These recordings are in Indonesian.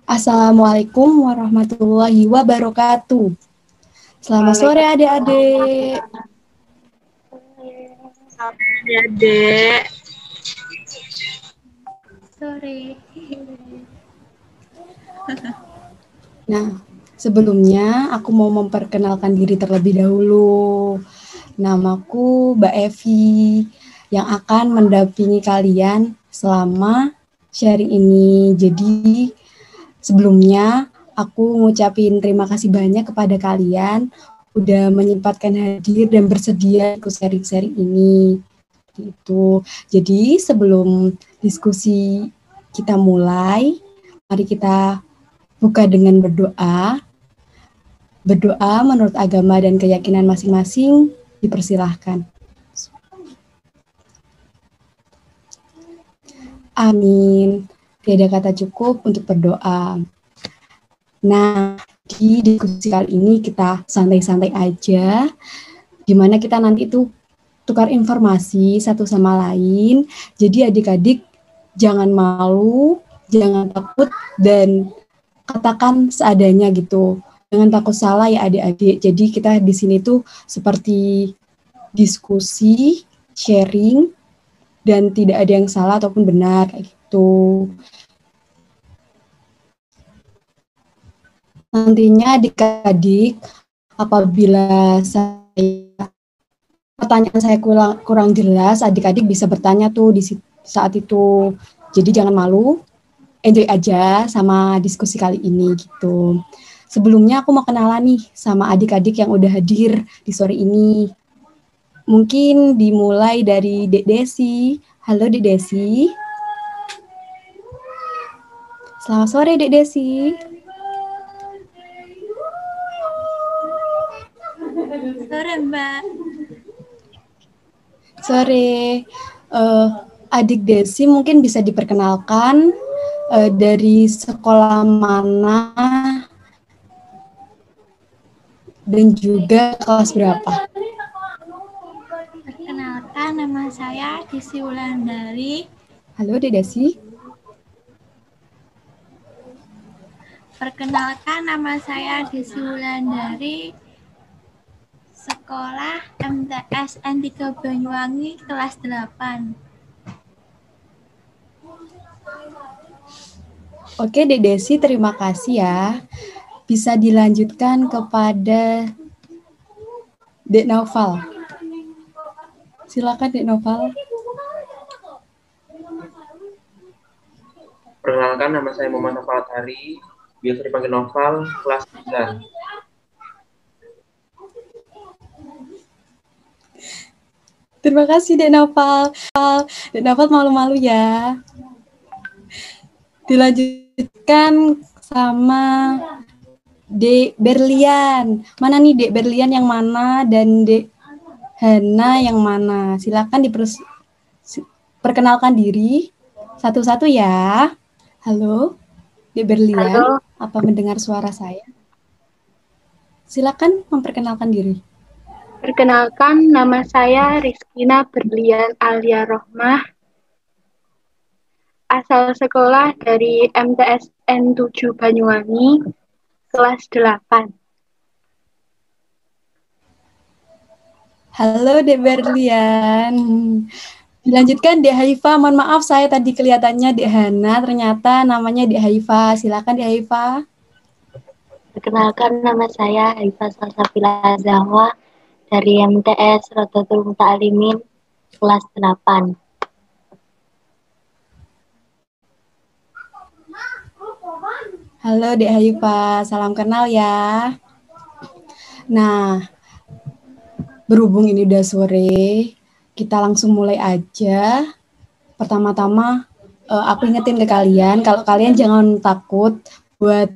Assalamualaikum warahmatullahi wabarakatuh. Selamat sore adik-adik. Ya, Dek. Sore. Nah, sebelumnya aku mau memperkenalkan diri terlebih dahulu. Namaku Mbak Evi yang akan mendampingi kalian selama sharing ini. Jadi, sebelumnya aku ngucapin terima kasih banyak kepada kalian udah menyempatkan hadir dan bersedia ikut sharing-sharing ini. Gitu. Jadi sebelum diskusi kita mulai, mari kita buka dengan berdoa. Berdoa menurut agama dan keyakinan masing-masing dipersilahkan. Amin. Tiada kata cukup untuk berdoa. Nah, di diskusi kali ini kita santai-santai aja, dimana kita nanti itu tukar informasi satu sama lain. Jadi adik-adik jangan malu, jangan takut, dan katakan seadanya gitu. Jangan takut salah ya adik-adik. Jadi kita di sini tuh seperti diskusi, sharing, dan tidak ada yang salah ataupun benar kayak gitu. Nantinya adik-adik apabila pertanyaan saya kurang jelas, adik-adik bisa bertanya tuh di saat itu. Jadi jangan malu, enjoy aja sama diskusi kali ini gitu. Sebelumnya aku mau kenalan nih sama adik-adik yang udah hadir di sore ini. Mungkin dimulai dari Dek Desi. Halo Dek Desi. Selamat sore Dek Desi. Sore, Mbak. Sore. Adik Desi mungkin bisa diperkenalkan dari sekolah mana dan juga kelas berapa. Perkenalkan, nama saya Desi Wulandari. Halo Dek Desi. Perkenalkan, nama saya Desi Wulandari. Sekolah MTS N3 Banyuwangi, kelas 8. Oke Dek Desi, terima kasih ya. Bisa dilanjutkan kepada Dek Naufal. Silakan Dek Naufal. Perkenalkan, nama saya Muhammad Noval Hari, biasa dipanggil Noval, kelas 9. Terima kasih Dek Naufal. Dek Naufal malu-malu ya. Dilanjutkan sama Dek Berlian. Mana nih Dek Berlian yang mana dan Dek Hana yang mana? Silakan perkenalkan diri satu-satu ya. Halo, Dek Berlian. Halo. Apa mendengar suara saya? Silakan memperkenalkan diri. Perkenalkan, nama saya Rizkina Berlian Alia Rohmah, asal sekolah dari MTS N7 Banyuwangi, kelas 8. Halo Dek Berlian. Dilanjutkan Dek Haifa. Mohon maaf saya tadi kelihatannya Dek Hana, ternyata namanya Dek Haifa. Silakan Dek Haifa. Perkenalkan, nama saya Haifa Salsabila Zahwa dari MTS Rodotul Muta'alimin, kelas 8. Halo Dek Haifa, salam kenal ya. Nah, berhubung ini udah sore, kita langsung mulai aja. Pertama-tama, aku ingetin ke kalian, kalau kalian jangan takut buat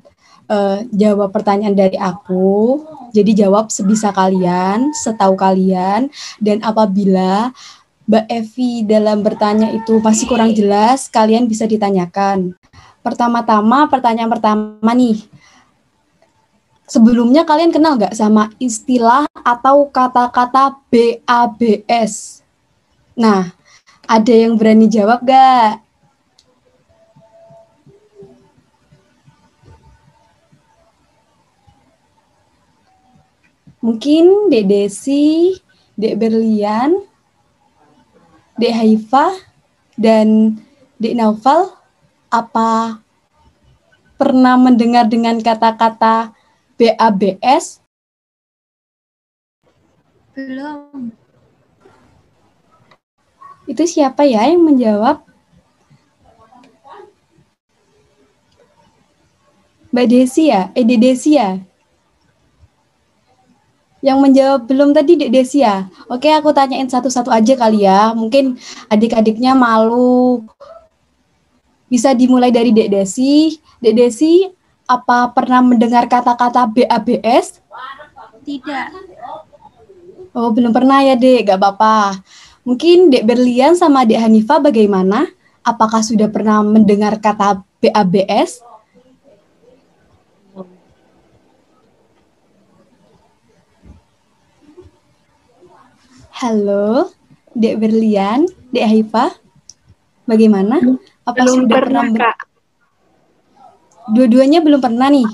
jawab pertanyaan dari aku. Jadi jawab sebisa kalian, setahu kalian, dan apabila Mbak Evi dalam bertanya itu masih kurang jelas, kalian bisa ditanyakan. Pertama-tama, pertanyaan pertama nih, sebelumnya kalian kenal nggak sama istilah atau kata-kata BABS? Nah, ada yang berani jawab nggak? Mungkin Dek Desi, Dek Berlian, Dek Haifah, dan Dek Naufal, apa pernah mendengar dengan kata-kata BABS? Belum. Itu siapa ya yang menjawab? Mbak Desi ya? Dek Desi ya? Yang menjawab belum tadi Dek Desi ya? Oke, aku tanyain satu-satu aja kali ya. Mungkin adik-adiknya malu. Bisa dimulai dari Dek Desi. Dek Desi, apa pernah mendengar kata-kata BABS? Tidak. Oh, belum pernah ya, Dek. Gak apa-apa. Mungkin Dek Berlian sama Dek Hanifah bagaimana? Apakah sudah pernah mendengar kata BABS? Halo, Dek Berlian, Dek Haifah, bagaimana? Apa Belum sudah pernah, Kak. Dua-duanya belum pernah nih?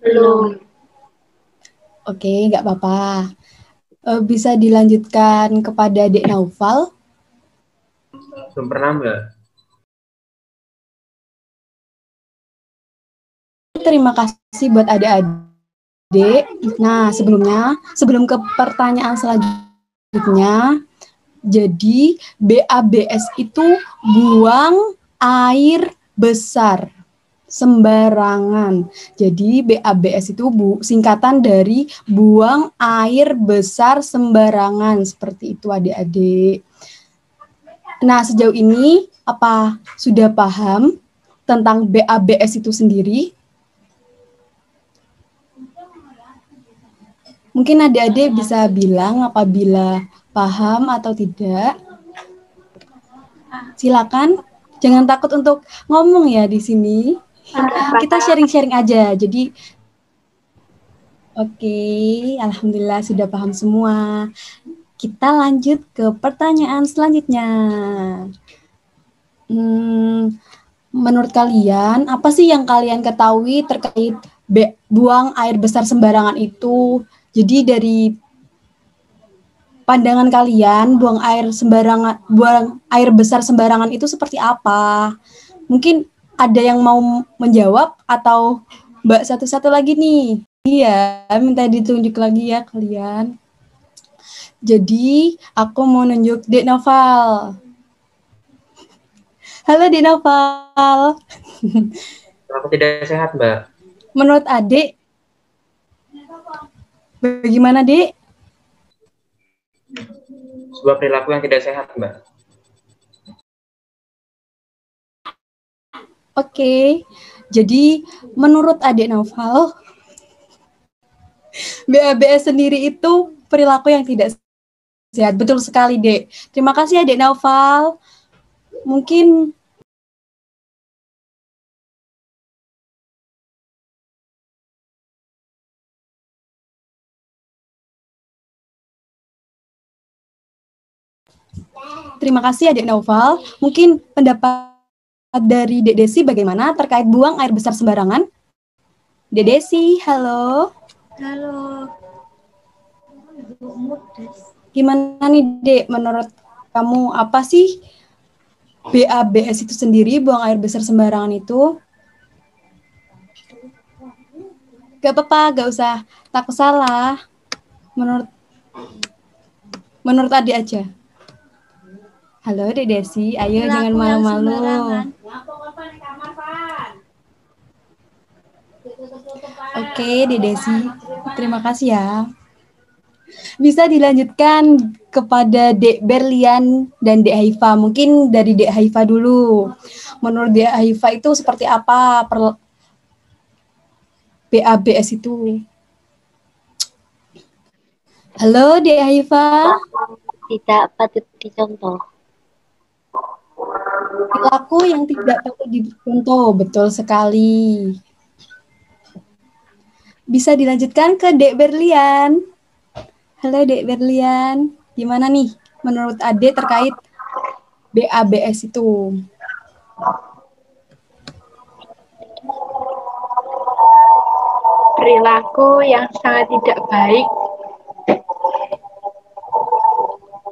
Belum. Oke, nggak apa-apa. Bisa dilanjutkan kepada Dek Naufal. Belum pernah, Mbak. Terima kasih buat adik-adik. Nah, sebelum ke pertanyaan selanjutnya, jadi BABS itu buang air besar sembarangan. Jadi BABS itu singkatan dari buang air besar sembarangan. Seperti itu adik-adik. Nah, sejauh ini apa sudah paham tentang BABS itu sendiri? Mungkin adik-adik bisa bilang apabila paham atau tidak. Silakan, jangan takut untuk ngomong ya di sini. Kita sharing-sharing aja. Jadi, oke, alhamdulillah sudah paham semua. Kita lanjut ke pertanyaan selanjutnya. Menurut kalian, apa sih yang kalian ketahui terkait buang air besar sembarangan itu? Jadi dari pandangan kalian, buang air besar sembarangan itu seperti apa? Mungkin ada yang mau menjawab atau Mbak satu-satu lagi nih? Iya, minta ditunjuk lagi ya kalian. Jadi, aku mau nunjuk Dek Noval. Halo Dek Noval. Aku tidak sehat, Mbak. Menurut adik, bagaimana Dek? Sebuah perilaku yang tidak sehat, Mbak. Oke, jadi menurut adik Noval, BABS sendiri itu perilaku yang tidak sehat. Betul sekali, Dek. Terima kasih adik Noval. Mungkin terima kasih adik Noval. Mungkin pendapat dari Dek Desi bagaimana terkait buang air besar sembarangan? Dek Desi, halo. Halo. Gimana nih Dek, menurut kamu apa sih BABS itu sendiri, buang air besar sembarangan itu? Gak apa-apa, gak usah takut salah. Menurut adik aja. Halo Dek Desi, ayo Perilaku jangan yang malu-malu. sembarangan. Oke Dek Desi, terima kasih ya. Bisa dilanjutkan kepada Dek Berlian dan Dek Haifa. Mungkin dari Dek Haifa dulu. Menurut Dek Haifa itu seperti apa BABS itu? Halo Dek Haifa. Tidak patut dicontoh. Perilaku yang tidak patut dicontoh, betul sekali. Bisa dilanjutkan ke Dek Berlian. Halo Dek Berlian, gimana nih menurut Adek terkait BABS itu? perilaku yang sangat tidak baik.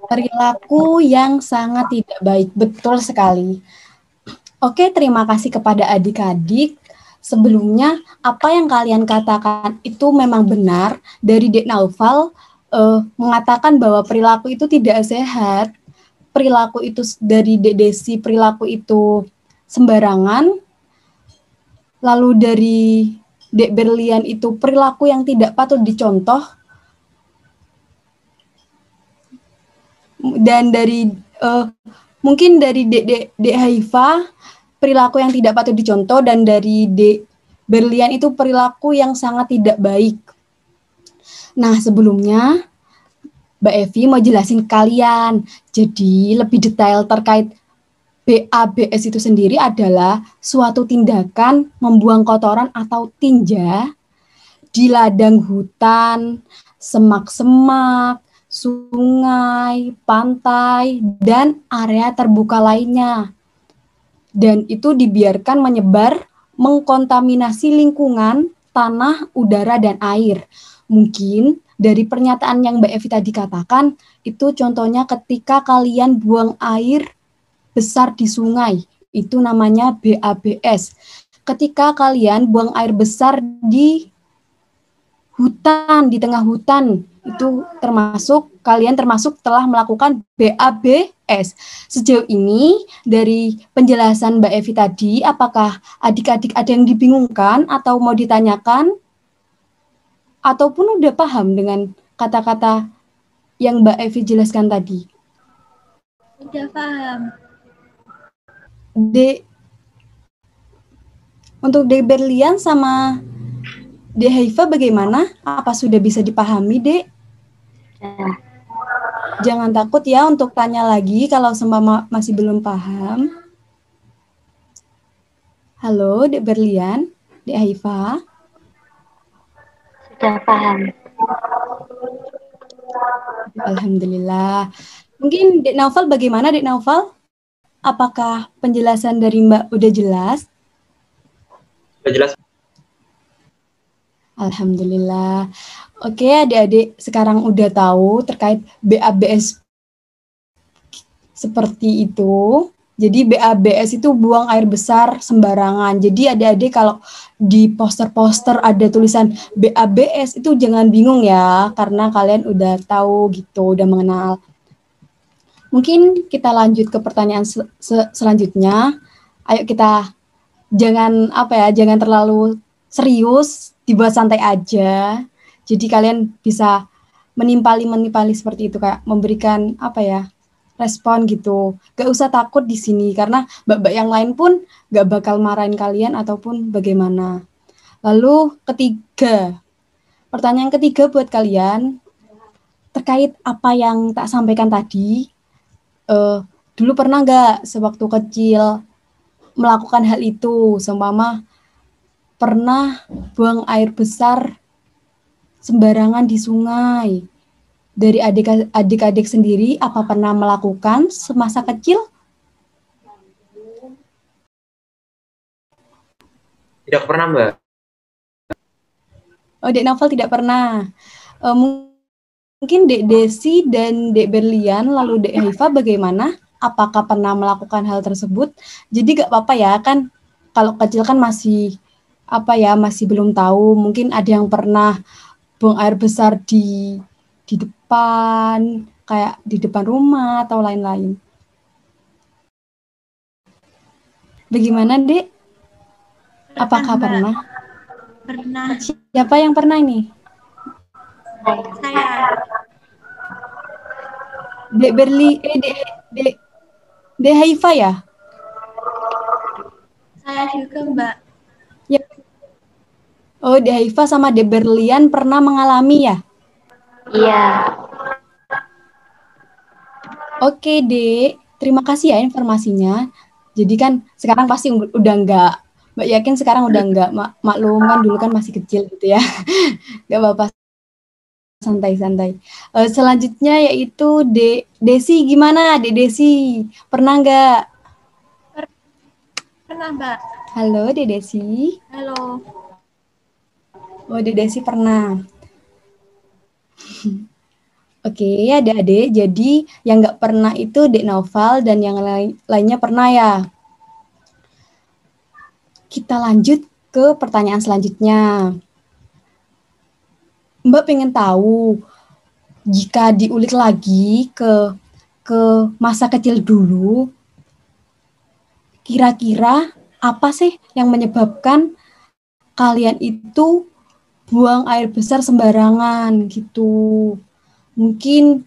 Perilaku yang sangat tidak baik, betul sekali. Oke, terima kasih kepada adik-adik. Sebelumnya, apa yang kalian katakan itu memang benar. Dari Dek Naufal mengatakan bahwa perilaku itu tidak sehat. Perilaku itu dari Dek Desi, perilaku itu sembarangan. Lalu dari Dek Berlian itu perilaku yang tidak patut dicontoh. Dan dari mungkin dari Dek Haifa perilaku yang tidak patut dicontoh, dan dari Dek Berlian itu perilaku yang sangat tidak baik. Nah, sebelumnya Mbak Evi mau jelasin kalian. Jadi lebih detail terkait BABS itu sendiri adalah suatu tindakan membuang kotoran atau tinja di ladang hutan, semak-semak, sungai, pantai, dan area terbuka lainnya. Dan itu dibiarkan menyebar, mengkontaminasi lingkungan, tanah, udara, dan air. Mungkin dari pernyataan yang Mbak Evi tadi katakan, itu contohnya ketika kalian buang air besar di sungai, itu namanya BABS. Ketika kalian buang air besar di hutan, di tengah hutan, itu kalian termasuk telah melakukan BABS. Sejauh ini dari penjelasan Mbak Evi tadi, apakah adik-adik ada yang dibingungkan atau mau ditanyakan? Ataupun udah paham dengan kata-kata yang Mbak Evi jelaskan tadi? Udah paham. Untuk Dek Berlian sama Dek Haifa bagaimana? Apa sudah bisa dipahami, Dek? Ya. Jangan takut ya untuk tanya lagi kalau seumpama masih belum paham. Halo, Dek Berlian, Dek Haifa. Sudah paham. Alhamdulillah. Mungkin Dek Naufal bagaimana, Dek Naufal? Apakah penjelasan dari Mbak udah jelas? Sudah jelas. Alhamdulillah. Oke, adik-adik sekarang udah tahu terkait BABS seperti itu. Jadi BABS itu buang air besar sembarangan. Jadi adik-adik kalau di poster-poster ada tulisan BABS itu jangan bingung ya, karena kalian udah tahu gitu, udah mengenal. Mungkin kita lanjut ke pertanyaan selanjutnya. Ayo kita jangan terlalu serius, dibuat santai aja. Jadi kalian bisa menimpali seperti itu, kayak memberikan respon gitu. Gak usah takut di sini karena mbak-mbak yang lain pun gak bakal marahin kalian ataupun bagaimana. Lalu pertanyaan ketiga buat kalian terkait apa yang tak sampaikan tadi. Dulu pernah gak sewaktu kecil melakukan hal itu, seumpama pernah buang air besar sembarangan di sungai? Dari adik-adik sendiri, apa pernah melakukan semasa kecil? Tidak pernah, Mbak. Oh, Dek Naufal tidak pernah. Mungkin Dek Desi dan Dek Berlian, lalu Dek Haifa bagaimana? Apakah pernah melakukan hal tersebut? Jadi gak apa-apa ya, kan kalau kecil kan masih belum tahu. Mungkin ada yang pernah buang air besar di depan, kayak di depan rumah atau lain-lain. Bagaimana, Dek? Apakah pernah? Pernah. Siapa yang pernah ini? Saya. Dek Haifa ya? Saya juga, Mbak. Ya. Oh, Dek Haifa sama Dek Berlian pernah mengalami ya? Iya. Oke, Dek. Terima kasih ya informasinya. Jadi kan sekarang pasti udah enggak, Mbak yakin sekarang udah enggak, maklum kan dulu kan masih kecil gitu ya. Enggak apa-apa, santai-santai. Selanjutnya yaitu Dek Desi, gimana Dek Desi? Pernah enggak? Pernah, Mbak. Halo, Dek Desi. Halo. Oh, Dek Desi pernah. Oke, adik-adik. Jadi yang nggak pernah itu Dek Naufal dan yang lainnya pernah ya. Kita lanjut ke pertanyaan selanjutnya. Mbak pengen tahu, jika diulik lagi ke masa kecil dulu, kira-kira apa sih yang menyebabkan kalian itu buang air besar sembarangan gitu? Mungkin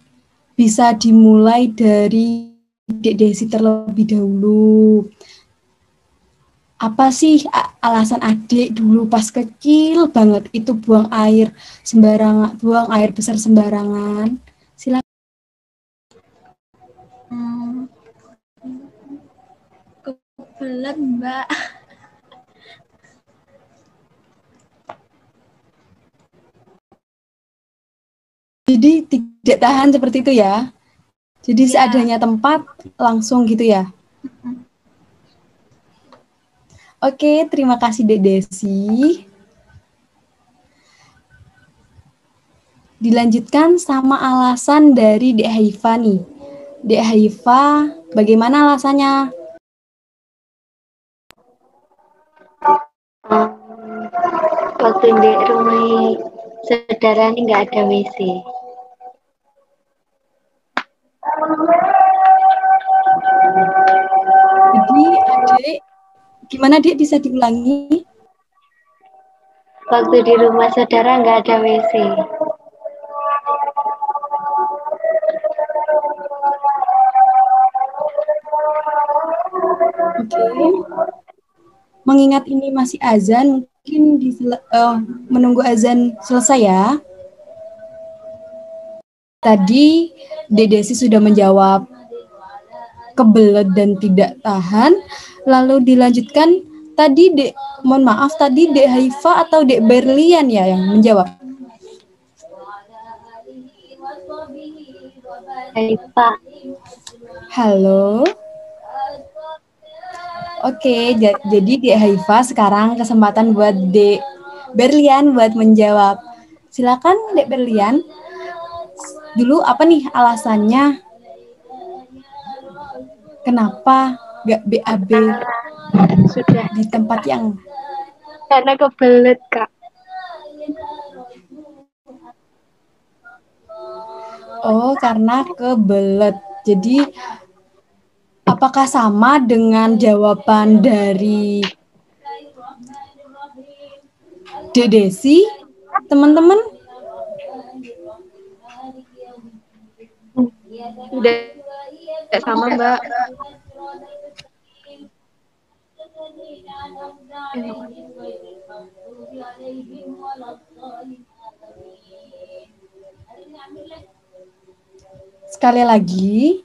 bisa dimulai dari Dek Desi terlebih dahulu. Apa sih alasan adik dulu pas kecil banget itu buang air sembarangan, buang air besar sembarangan? Silakan. Kebelet, Mbak. Jadi tidak tahan seperti itu ya? Jadi seadanya tempat langsung gitu ya? Oke, terima kasih Dek Desi. Dilanjutkan sama alasan dari Dek Haifa nih. Dek Haifa, bagaimana alasannya? Waktu di rumah saudara ini nggak ada WC. Jadi adik, gimana Dek bisa diulangi? Waktu di rumah saudara nggak ada WC. Oke. Mengingat ini masih azan, mungkin menunggu azan selesai ya. Tadi Dek Desi sudah menjawab kebelet dan tidak tahan. Lalu dilanjutkan tadi mohon maaf tadi Dek Haifa atau Dek Berlian ya yang menjawab? Haifa. Halo. Oke, jadi Dek Haifa sekarang kesempatan buat Dek Berlian buat menjawab. Silakan Dek Berlian. Dulu apa nih alasannya? Kenapa gak BAB Sudah. di tempat yang... Karena kebelet, Kak. Oh, karena kebelet. Jadi, apakah sama dengan jawaban dari Dek Desi, teman-teman? Tidak sama, Mbak. Sekali lagi,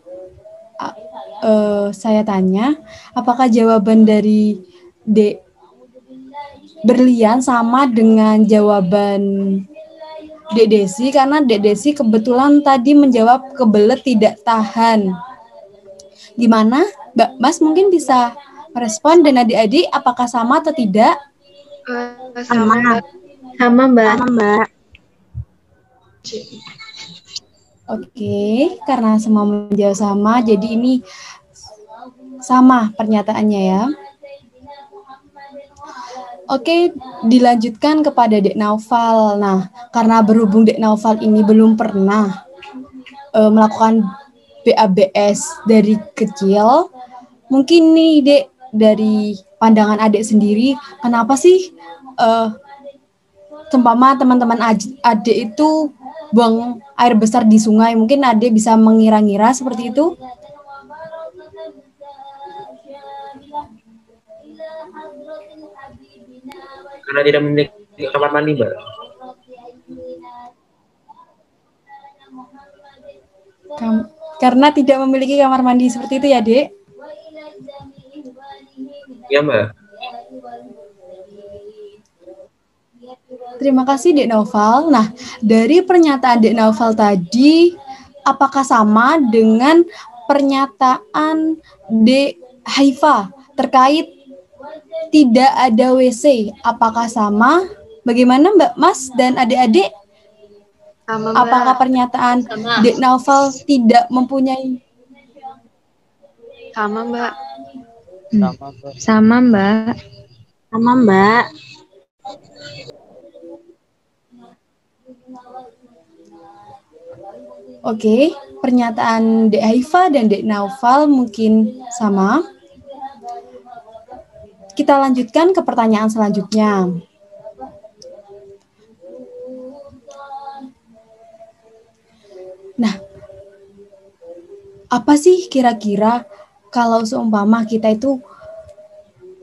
saya tanya, apakah jawaban dari Dek Berlian sama dengan jawaban Dek Desi? Karena Dek Desi kebetulan tadi menjawab kebelet tidak tahan. Gimana, Mbak Mas mungkin bisa merespon dan adik-adik apakah sama atau tidak? Sama, Mbak. Sama, Mbak. Oke, karena semua menjawab sama, jadi ini sama pernyataannya ya. Oke, dilanjutkan kepada Dek Naufal. Nah, karena berhubung Dek Naufal ini belum pernah melakukan BABS dari kecil, mungkin nih Dek, dari pandangan adik sendiri, kenapa sih seumpama teman-teman adik itu buang air besar di sungai, mungkin adik bisa mengira-ngira seperti itu? Karena tidak memiliki kamar mandi, Mbak. Karena tidak memiliki kamar mandi seperti itu ya, Dek? Iya, Mbak. Terima kasih, Dek Naufal. Nah, dari pernyataan Dek Naufal tadi, apakah sama dengan pernyataan Dek Haifa terkait tidak ada WC? Apakah sama Bagaimana Mbak Mas dan adik-adik? Sama Mbak. Apakah pernyataan Sama. Dek Naufal tidak mempunyai? Sama Mbak. Sama, Mbak. Sama Mbak. Oke, pernyataan Dek Haifa dan Dek Naufal mungkin sama. Kita lanjutkan ke pertanyaan selanjutnya. Nah, apa sih kira-kira kalau seumpama kita itu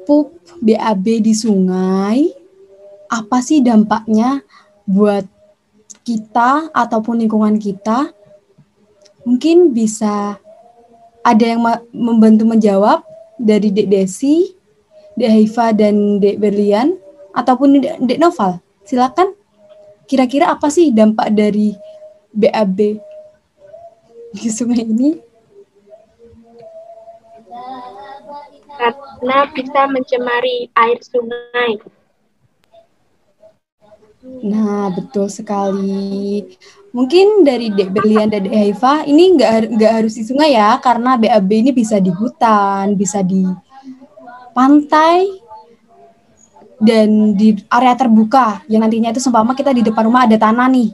pup BAB di sungai, apa sih dampaknya buat kita ataupun lingkungan kita? Mungkin bisa ada yang membantu menjawab dari Dek Desi, Dek Haifa dan Dek Berlian, ataupun Dek Noval. Silakan. Kira-kira apa sih dampak dari BAB di sungai ini? Karena bisa mencemari air sungai. Nah, betul sekali. Mungkin dari Dek Berlian dan Dek Haifa, ini nggak harus di sungai ya, karena BAB ini bisa di hutan, bisa di pantai, dan di area terbuka, yang nantinya itu seumpama kita di depan rumah ada tanah nih.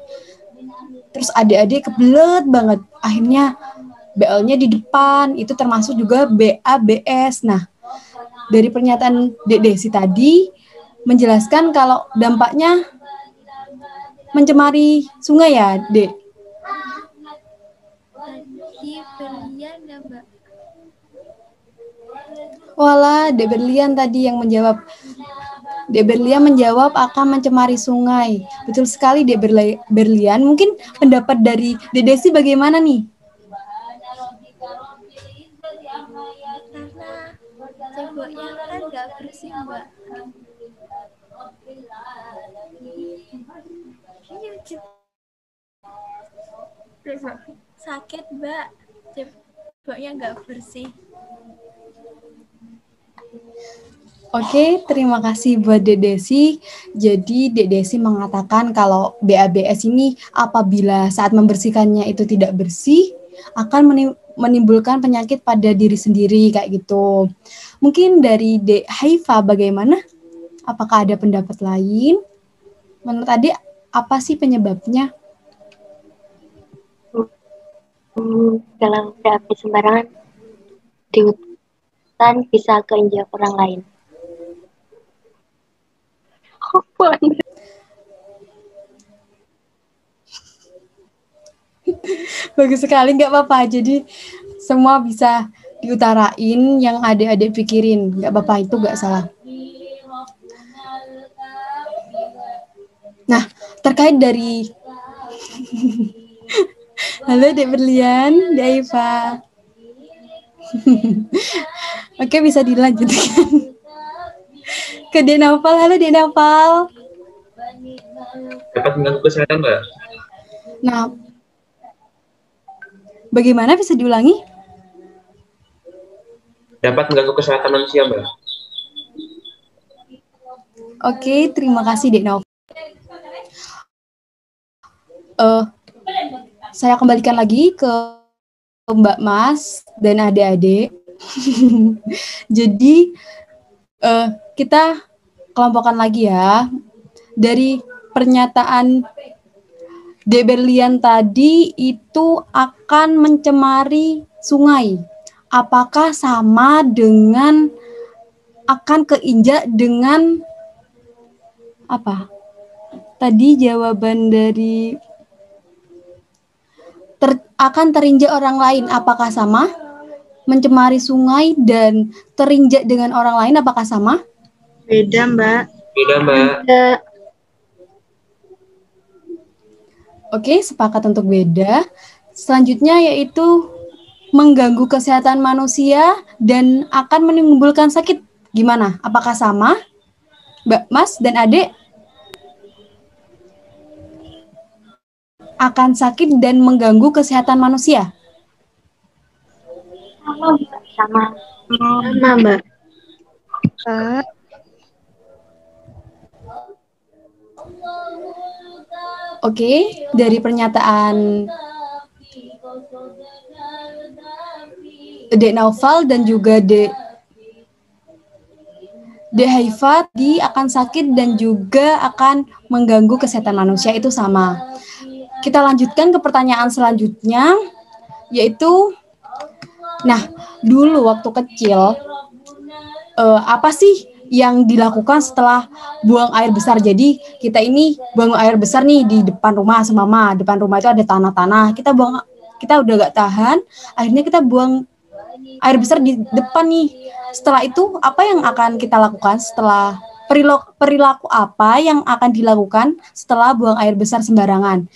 Terus adik-adik kebelet banget, akhirnya BL-nya di depan, itu termasuk juga BABS. Nah, dari pernyataan Dek Desi tadi, menjelaskan kalau dampaknya mencemari sungai ya, Dek? Tadi Berlian ya, Mbak. Walah, Dek Berlian tadi yang menjawab. Dek Berlian menjawab akan mencemari sungai. Betul sekali, Dek Berlian. Mungkin pendapat dari Dek Desi bagaimana nih? Karena ceboknya kan nggak bersih, Mbak. Iya, sakit, Mbak. Ceboknya nggak bersih. Oke, terima kasih buat Dek Desi. Jadi Dek Desi mengatakan kalau BABS ini apabila saat membersihkannya itu tidak bersih, akan menimbulkan penyakit pada diri sendiri kayak gitu. Mungkin dari Dek Haifa bagaimana? Apakah ada pendapat lain? Menurut Adik, apa sih penyebabnya? Kalau BAB sembarangan di hutan bisa keinjak orang lain. Bagus sekali, nggak apa-apa. Jadi semua bisa diutarain yang adik-adik pikirin. Nggak apa-apa, itu nggak salah. Nah, terkait dari halo Dek Berlian, Dek Aifa. Oke, bisa dilanjutkan ke Dek Naufal. Halo Dek Naufal. Dapat mengganggu kesehatan, Mbak? Nah, bagaimana bisa diulangi? Dapat mengganggu kesehatan manusia, Mbak? Oke, terima kasih Dek Naufal. Saya kembalikan lagi ke Mbak Mas dan adik-adik. Jadi kita kelompokkan lagi ya. Dari pernyataan Dek Berlian tadi itu akan mencemari sungai. Apakah sama dengan akan keinjak dengan apa? Tadi jawaban dari akan terinjak orang lain. Apakah sama? Mencemari sungai dan terinjak dengan orang lain apakah sama? Beda, Mbak. Beda, Mbak. Oke, sepakat untuk beda. Selanjutnya yaitu mengganggu kesehatan manusia dan akan menimbulkan sakit. Gimana? Apakah sama? Mbak Mas dan Adik? Akan sakit dan mengganggu kesehatan manusia? Sama. Sama, Mbak. Oke, dari pernyataan Dek Naufal dan juga Dek Haifa akan sakit dan juga akan mengganggu kesehatan manusia, itu sama. Kita lanjutkan ke pertanyaan selanjutnya, yaitu, nah, dulu waktu kecil, apa sih yang dilakukan setelah buang air besar? Jadi kita ini buang air besar nih di depan rumah sama mama. Depan rumah itu ada tanah-tanah. Kita udah gak tahan, akhirnya kita buang air besar di depan nih. Setelah itu apa yang akan kita lakukan? Setelah perilaku apa yang akan dilakukan setelah buang air besar sembarangan?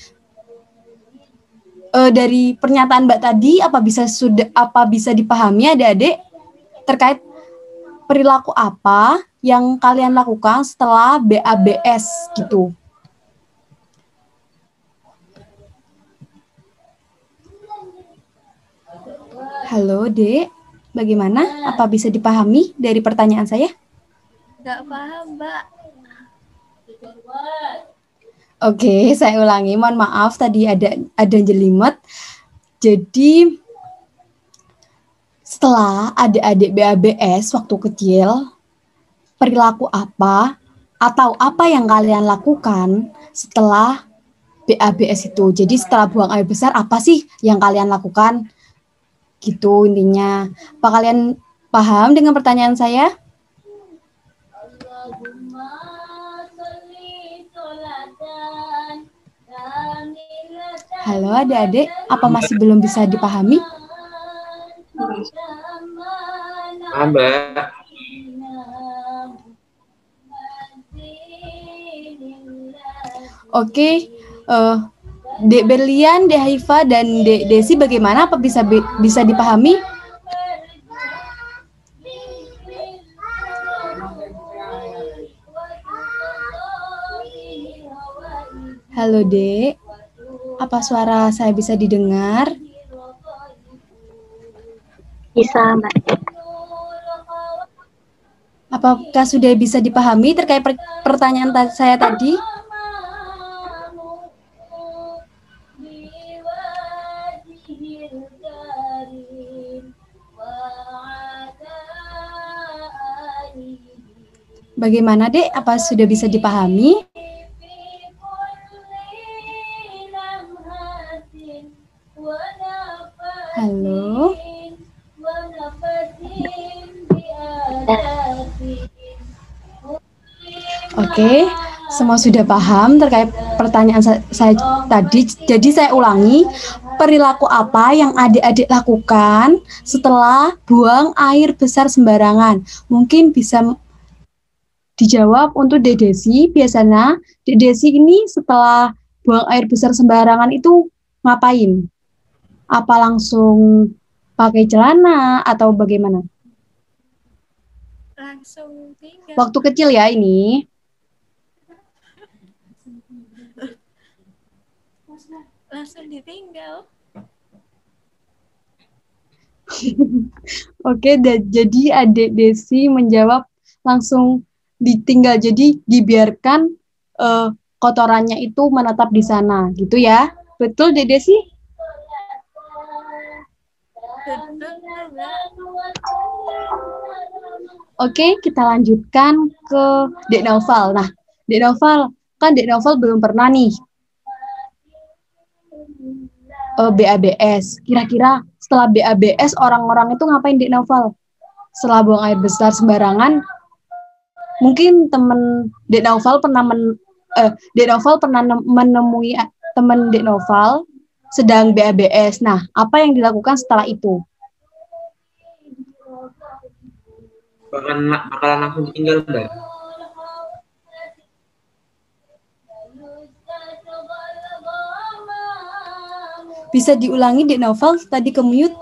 Dari pernyataan Mbak tadi, apa bisa dipahami adik-adik terkait perilaku apa yang kalian lakukan setelah BABS gitu? Halo, Dek. Bagaimana? Apa bisa dipahami dari pertanyaan saya? Nggak paham, Mbak. Oke, saya ulangi. Mohon maaf tadi ada jelimet. Jadi setelah adik-adik BABS waktu kecil, perilaku apa atau apa yang kalian lakukan setelah BABS itu? Jadi setelah buang air besar, apa sih yang kalian lakukan? Gitu intinya. Apa kalian paham dengan pertanyaan saya? Halo adik-adik, apa masih belum bisa dipahami? Paham, Mbak. Oke, Dek Berlian, Dek Haifa, dan Dek Desi bagaimana? Apa bisa dipahami? Halo Dek, apa suara saya bisa didengar? Bisa, Mbak. Apakah sudah bisa dipahami terkait pertanyaan saya tadi? Bagaimana, Dek? Apa sudah bisa dipahami? Halo? Oke, semua sudah paham terkait pertanyaan saya tadi. Jadi saya ulangi, perilaku apa yang adik-adik lakukan setelah buang air besar sembarangan? Mungkin bisa dijawab untuk Dek Desi. Biasanya Dek Desi ini setelah buang air besar sembarangan itu ngapain? Apa langsung pakai celana atau bagaimana? Langsung tinggal. Waktu kecil ya ini. Langsung ditinggal. Oke, jadi adik Desi menjawab langsung ditinggal. Jadi dibiarkan kotorannya itu menetap di sana, gitu ya. Betul, Dek Desi? Betul, Mbak. Oke, kita lanjutkan ke Dek Naufal. Nah, Dek Naufal, kan Dek Naufal belum pernah nih BABS. Kira-kira setelah BABS orang-orang itu ngapain, Dek Naufal? Setelah buang air besar sembarangan, mungkin teman Dek Naufal pernah menemui teman Dek Naufal sedang BABS. Nah, apa yang dilakukan setelah itu? Bakalan langsung ditinggal, Mbak. Bisa diulangi, Dek Naufal, tadi ke mute.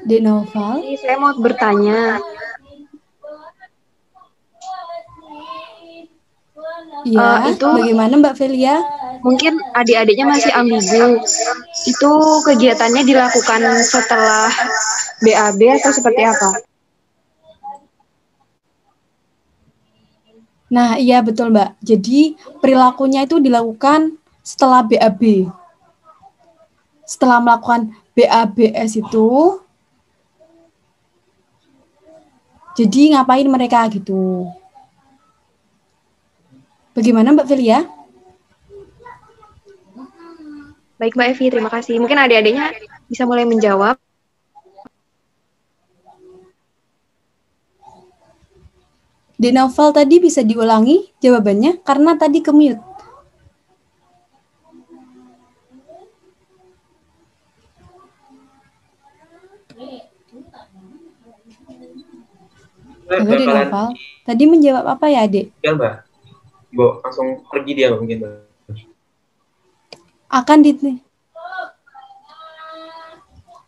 Dek Naufal. Ini saya mau bertanya. Iya, itu bagaimana Mbak Velia? Mungkin adik-adiknya masih ambigu. Itu kegiatannya dilakukan setelah BAB atau seperti apa? Nah, iya betul, Mbak. Jadi perilakunya itu dilakukan setelah BAB. Setelah melakukan BABS itu, jadi ngapain mereka gitu. Bagaimana Mbak Filia? Baik Mbak Evi, terima kasih. Mungkin adik-adiknya bisa mulai menjawab. Di novel tadi bisa diulangi jawabannya karena tadi ke-mute. Halo Dek Novel, tadi menjawab apa ya Dek? Ya Mbak, Bo, langsung pergi dia mungkin Mbak. Akan di...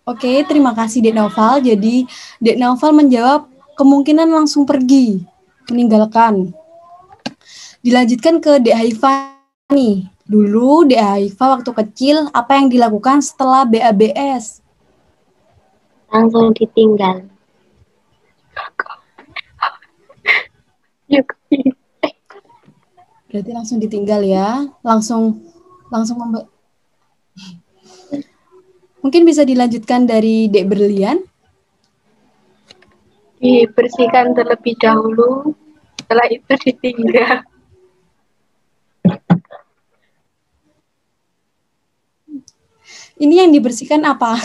Oke, terima kasih Dek Novel. Jadi Dek Novel menjawab kemungkinan langsung pergi, meninggalkan. Dilanjutkan ke Dek Haifa nih. Dulu Dek Haifa waktu kecil apa yang dilakukan setelah BABS? Langsung ditinggal. Berarti langsung ditinggal ya, langsung Mungkin bisa dilanjutkan dari Dek Berlian. Dibersihkan terlebih dahulu, setelah itu ditinggal. Ini yang dibersihkan apa?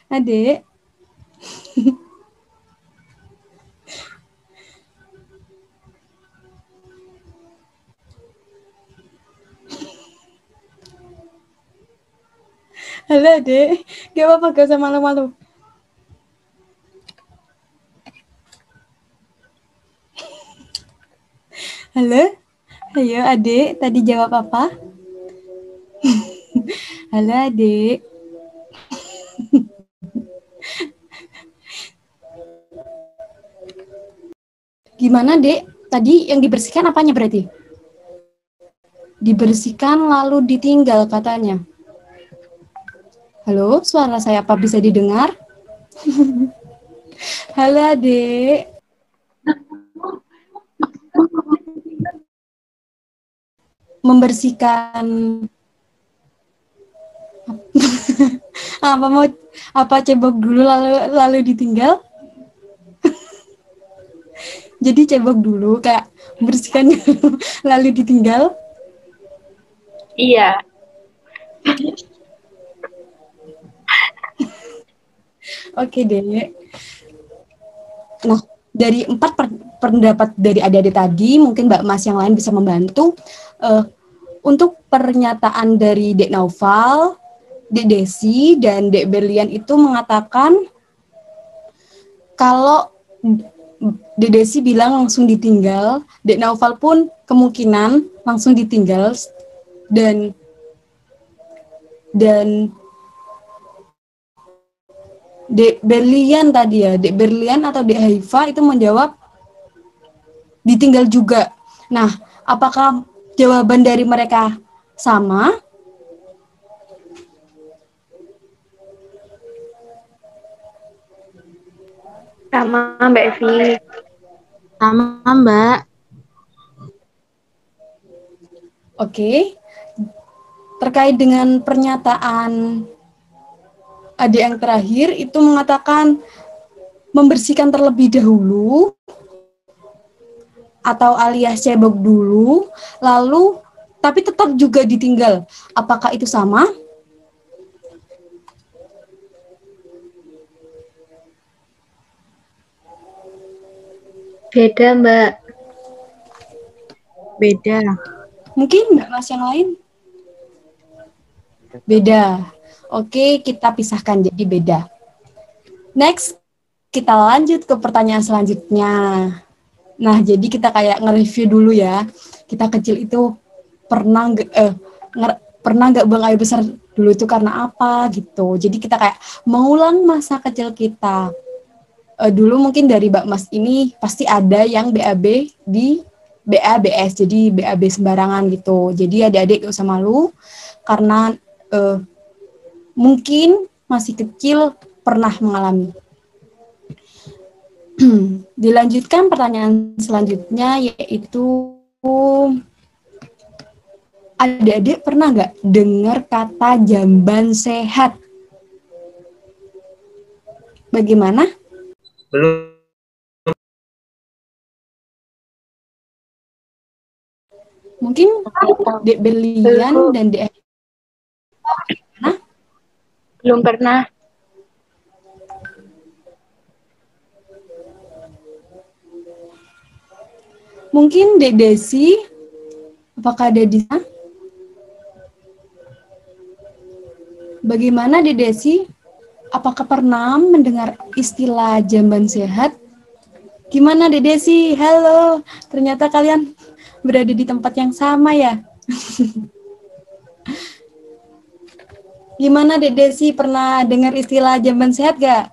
Adek. Halo Dek, gak apa-apa, gak usah malu-malu. Halo, ayo Adek, tadi jawab apa? Halo Adek. Gimana Dek? Tadi yang dibersihkan apanya berarti? Dibersihkan lalu ditinggal katanya. Halo, suara saya apa bisa didengar? Halo Adek. Membersihkan apa cebok dulu lalu ditinggal? Jadi cebok dulu kayak bersihkan dulu lalu ditinggal? Iya. Oke deh. Nah, dari 4 pendapat dari adik-adik tadi, mungkin Mbak Mas yang lain bisa membantu. Untuk pernyataan dari Dek Naufal, Dek Desi, dan Dek Berlian itu mengatakan kalau Dek Desi bilang langsung ditinggal, Dek Naufal pun kemungkinan langsung ditinggal, dan Dek Berlian tadi ya, Dek Berlian atau Dek Haifa itu menjawab ditinggal juga. Nah, apakah jawaban dari mereka sama? Sama Mbak Evi. Sama Mbak. Oke. Terkait dengan pernyataan adik yang terakhir itu mengatakan membersihkan terlebih dahulu atau alias cebok dulu, lalu tapi tetap juga ditinggal. Apakah itu sama? Beda, Mbak. Beda. Mungkin Mbak Mas yang lain? Beda. Oke, kita pisahkan jadi beda. Next, kita lanjut ke pertanyaan selanjutnya. Nah, jadi kita kayak nge-review dulu ya. Kita kecil itu pernah nggak buang air besar dulu itu karena apa gitu. Jadi kita kayak mengulang masa kecil kita. Dulu mungkin dari Mbak Mas ini pasti ada yang BAB di BA, BS, jadi BAB sembarangan gitu. Jadi adik-adik gak usah malu, karena mungkin masih kecil pernah mengalami. Dilanjutkan pertanyaan selanjutnya, yaitu adik-adik pernah nggak dengar kata jamban sehat? Bagaimana? Belum. Mungkin Dek Berlian dan Dek Hana? Belum pernah. Mungkin Dek Desi, apakah ada di sana? Bagaimana Dek Desi? Apakah pernah mendengar istilah jamban sehat? Gimana Dek Desi? Halo, ternyata kalian berada di tempat yang sama ya? Gimana Dek Desi, pernah dengar istilah jamban sehat gak?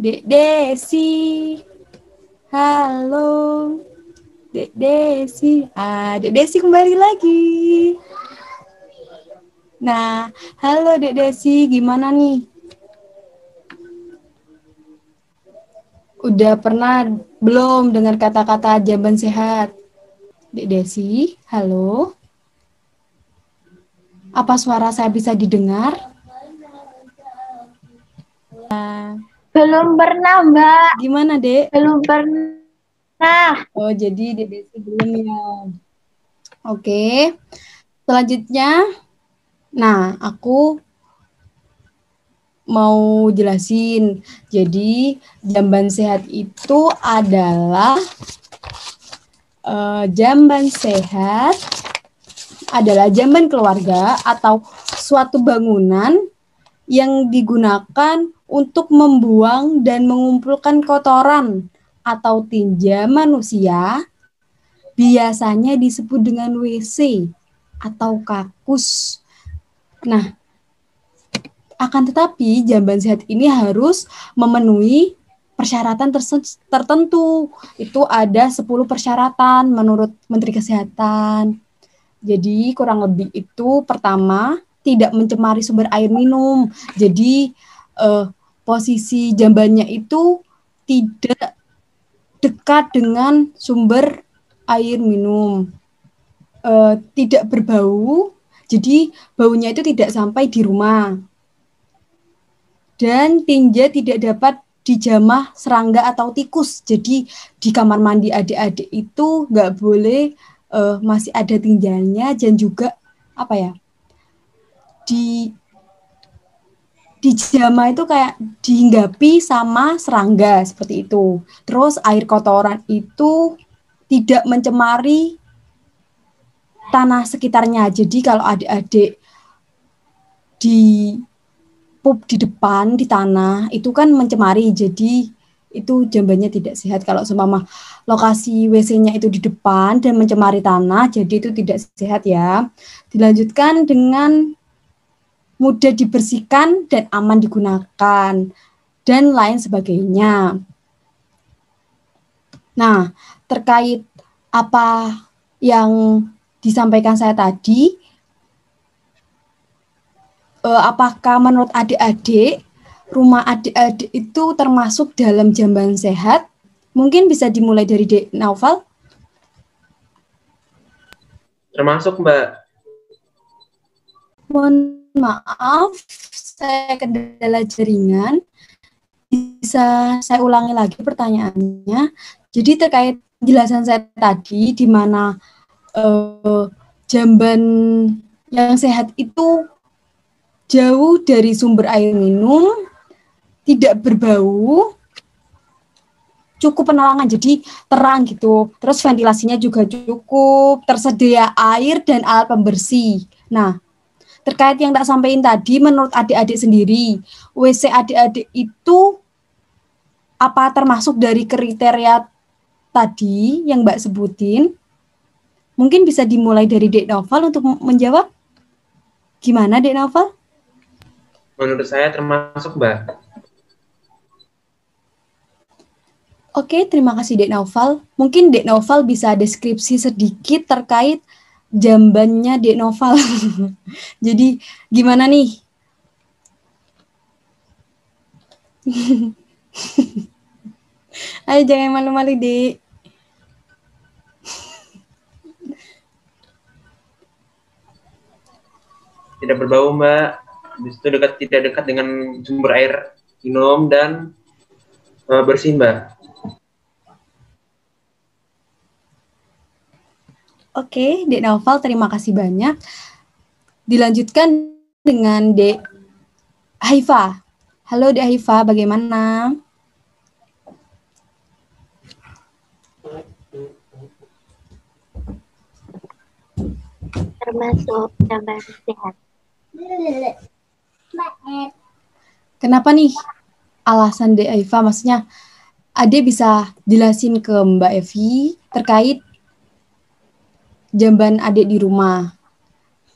Dek Desi, halo, Dek Desi, Dek Desi kembali lagi. Nah, halo Dek Desi, gimana nih? Udah pernah belum dengar kata-kata jamban sehat? Dek Desi, halo. Apa suara saya bisa didengar? Belum pernah, Mbak. Gimana, Dek? Belum pernah. Oh, jadi Dek Desi belum ya. Oke. Selanjutnya, nah, aku mau jelasin. Jadi, jamban sehat itu adalah jamban sehat adalah jamban keluarga atau suatu bangunan yang digunakan untuk membuang dan mengumpulkan kotoran atau tinja manusia, biasanya disebut dengan WC atau kakus. Nah, akan tetapi jamban sehat ini harus memenuhi persyaratan tertentu. Itu ada 10 persyaratan menurut Menteri Kesehatan. Jadi kurang lebih itu pertama, tidak mencemari sumber air minum. Jadi posisi jambannya itu tidak dekat dengan sumber air minum. Tidak berbau, jadi baunya itu tidak sampai di rumah. Dan tinja tidak dapat dijamah serangga atau tikus. Jadi di kamar mandi adik-adik itu nggak boleh masih ada tinjanya, dan juga apa ya, dijamah itu kayak dihinggapi sama serangga seperti itu. Terus air kotoran itu tidak mencemari tanah sekitarnya. Jadi kalau adik-adik di pup di depan di tanah itu kan mencemari, jadi itu jambannya tidak sehat. Kalau seumpama lokasi WC-nya itu di depan dan mencemari tanah, jadi itu tidak sehat ya. Dilanjutkan dengan mudah dibersihkan dan aman digunakan, dan lain sebagainya. Nah, terkait apa yang disampaikan saya tadi, apakah menurut adik-adik, rumah adik-adik itu termasuk dalam jamban sehat? Mungkin bisa dimulai dari Dek Naufal. Termasuk, Mbak. Mohon maaf, saya kendala jaringan. Bisa saya ulangi lagi pertanyaannya. Jadi terkait penjelasan saya tadi, di mana jamban yang sehat itu jauh dari sumber air minum, tidak berbau, cukup penerangan, jadi terang gitu. Terus ventilasinya juga cukup, tersedia air dan alat pembersih. Nah, terkait yang tak sampaikan tadi, menurut adik-adik sendiri, WC adik-adik itu apa termasuk dari kriteria tadi yang Mbak sebutin? Mungkin bisa dimulai dari Dek Naufal untuk menjawab. Gimana Dek Naufal? Menurut saya termasuk, Mbak. Oke, terima kasih Dek Naufal. Mungkin Dek Naufal bisa deskripsi sedikit terkait jambannya Dek Naufal. Jadi gimana nih? Ayo jangan malu-malu, Dek. Tidak berbau, Mbak. Habis itu tidak dekat dengan sumber air minum dan bersih, Mbak. Oke, Dek Naufal, terima kasih banyak. Dilanjutkan dengan Dek Haifa. Halo Dek Haifa, bagaimana? Termasuk jamban sehat. Kenapa nih alasan Dek Haifa? Maksudnya, Ade bisa jelasin ke Mbak Evi terkait jamban Ade di rumah.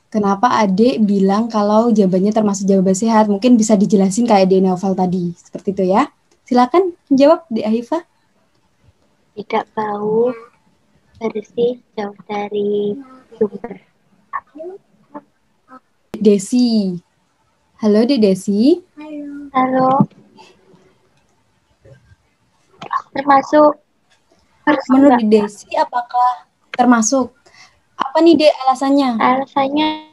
Kenapa Ade bilang kalau jambannya termasuk jamban sehat? Mungkin bisa dijelasin kayak Dek Naufal tadi. Seperti itu ya. Silakan menjawab Dek Haifa. Tidak bau, bersih, jauh dari sumber. Desi. Halo Dek Desi. Halo. Termasuk Menurut Dek Desi apakah termasuk? Apa nih Dek alasannya? alasannya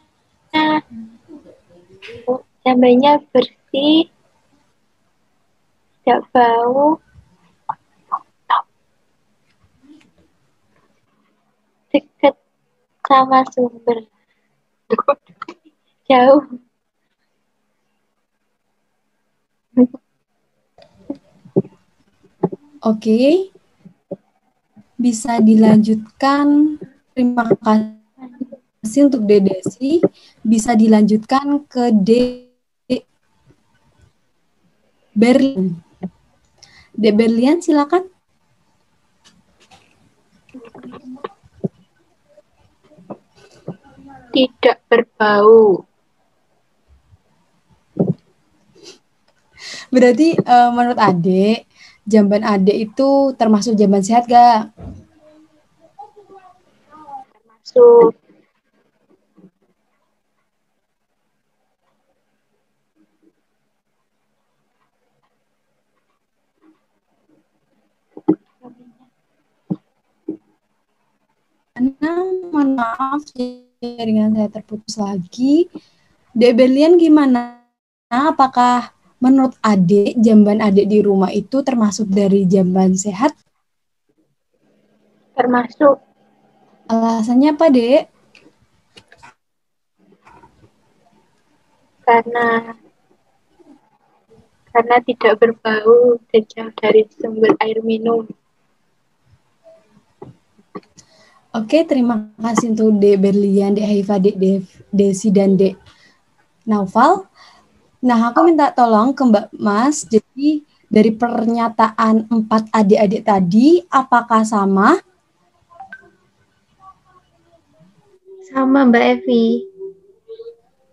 jambannya bersih, tidak bau, dekat sama sumber. Jauh. Oke. Bisa dilanjutkan. Terima kasih untuk Dek Desi. Bisa dilanjutkan ke Dek Berlian. Dek Berlian silakan. Tidak berbau. Berarti menurut Ade, jamban Ade itu termasuk jamban sehat gak? Masuk. Mohon maaf, jaringan saya terputus lagi. Dek Berlian gimana? Apakah menurut Ade, jamban Ade di rumah itu termasuk dari jamban sehat? Termasuk. Alasannya apa, Dek? Karena tidak berbau dan jauh dari sumber air minum. Oke, terima kasih untuk Dek Berlian, Dek Haifa, Dek Desi, dan Dek Naufal. Nah, aku minta tolong ke Mbak Mas. Jadi, dari pernyataan 4 adik-adik tadi, apakah sama? Sama Mbak Evi.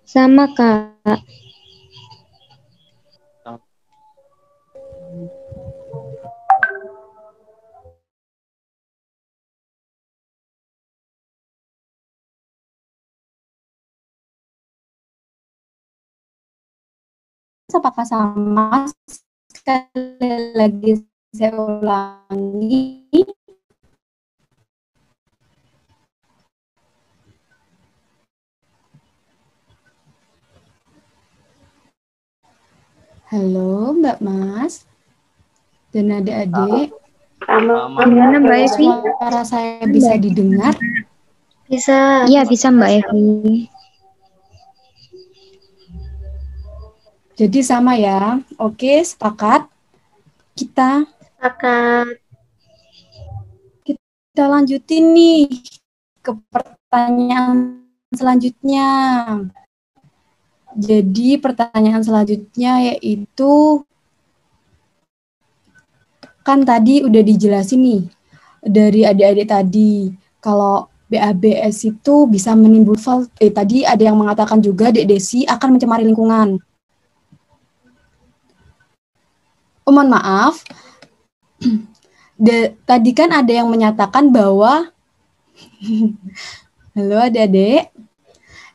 Sama, Kak. Apakah sama? Sekali lagi saya ulangi. Halo Mbak Mas dan adik-adik. Gimana Mbak Evi? Suara saya bisa didengar? Bisa. Iya, bisa Mbak Evi. Jadi sama ya. Oke, sepakat. Kita lanjutin nih ke pertanyaan selanjutnya. Jadi pertanyaan selanjutnya yaitu, kan tadi udah dijelasin nih dari adik-adik tadi kalau BABS itu bisa menimbulkan, tadi ada yang mengatakan juga Dek Desi akan mencemari lingkungan. Mohon maaf, Tadi kan ada yang menyatakan bahwa halo adik-adik.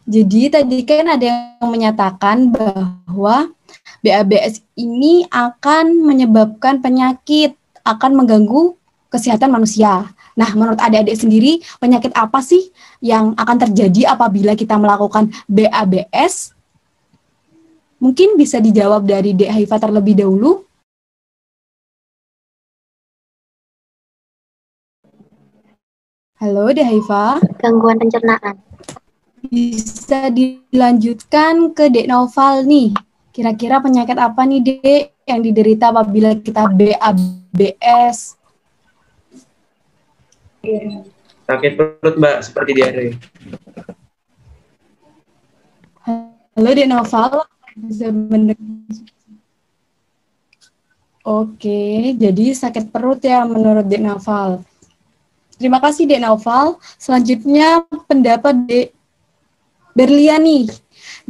Jadi tadi kan ada yang menyatakan bahwa BABS ini akan menyebabkan penyakit, akan mengganggu kesehatan manusia. Nah, menurut adik-adik sendiri, penyakit apa sih yang akan terjadi apabila kita melakukan BABS? Mungkin bisa dijawab dari Dek Haifa terlebih dahulu. Halo, Dek Haifa. Gangguan pencernaan. Bisa dilanjutkan ke Dek Naufal nih. Kira-kira penyakit apa nih, Dek, yang diderita apabila kita BABS? Sakit perut, Mbak, seperti diare. Halo, Dek Naufal. Bisa mendengar? Oke, jadi sakit perut ya menurut Dek Naufal. Terima kasih Dek Naufal. Selanjutnya pendapat Dek Berlian nih.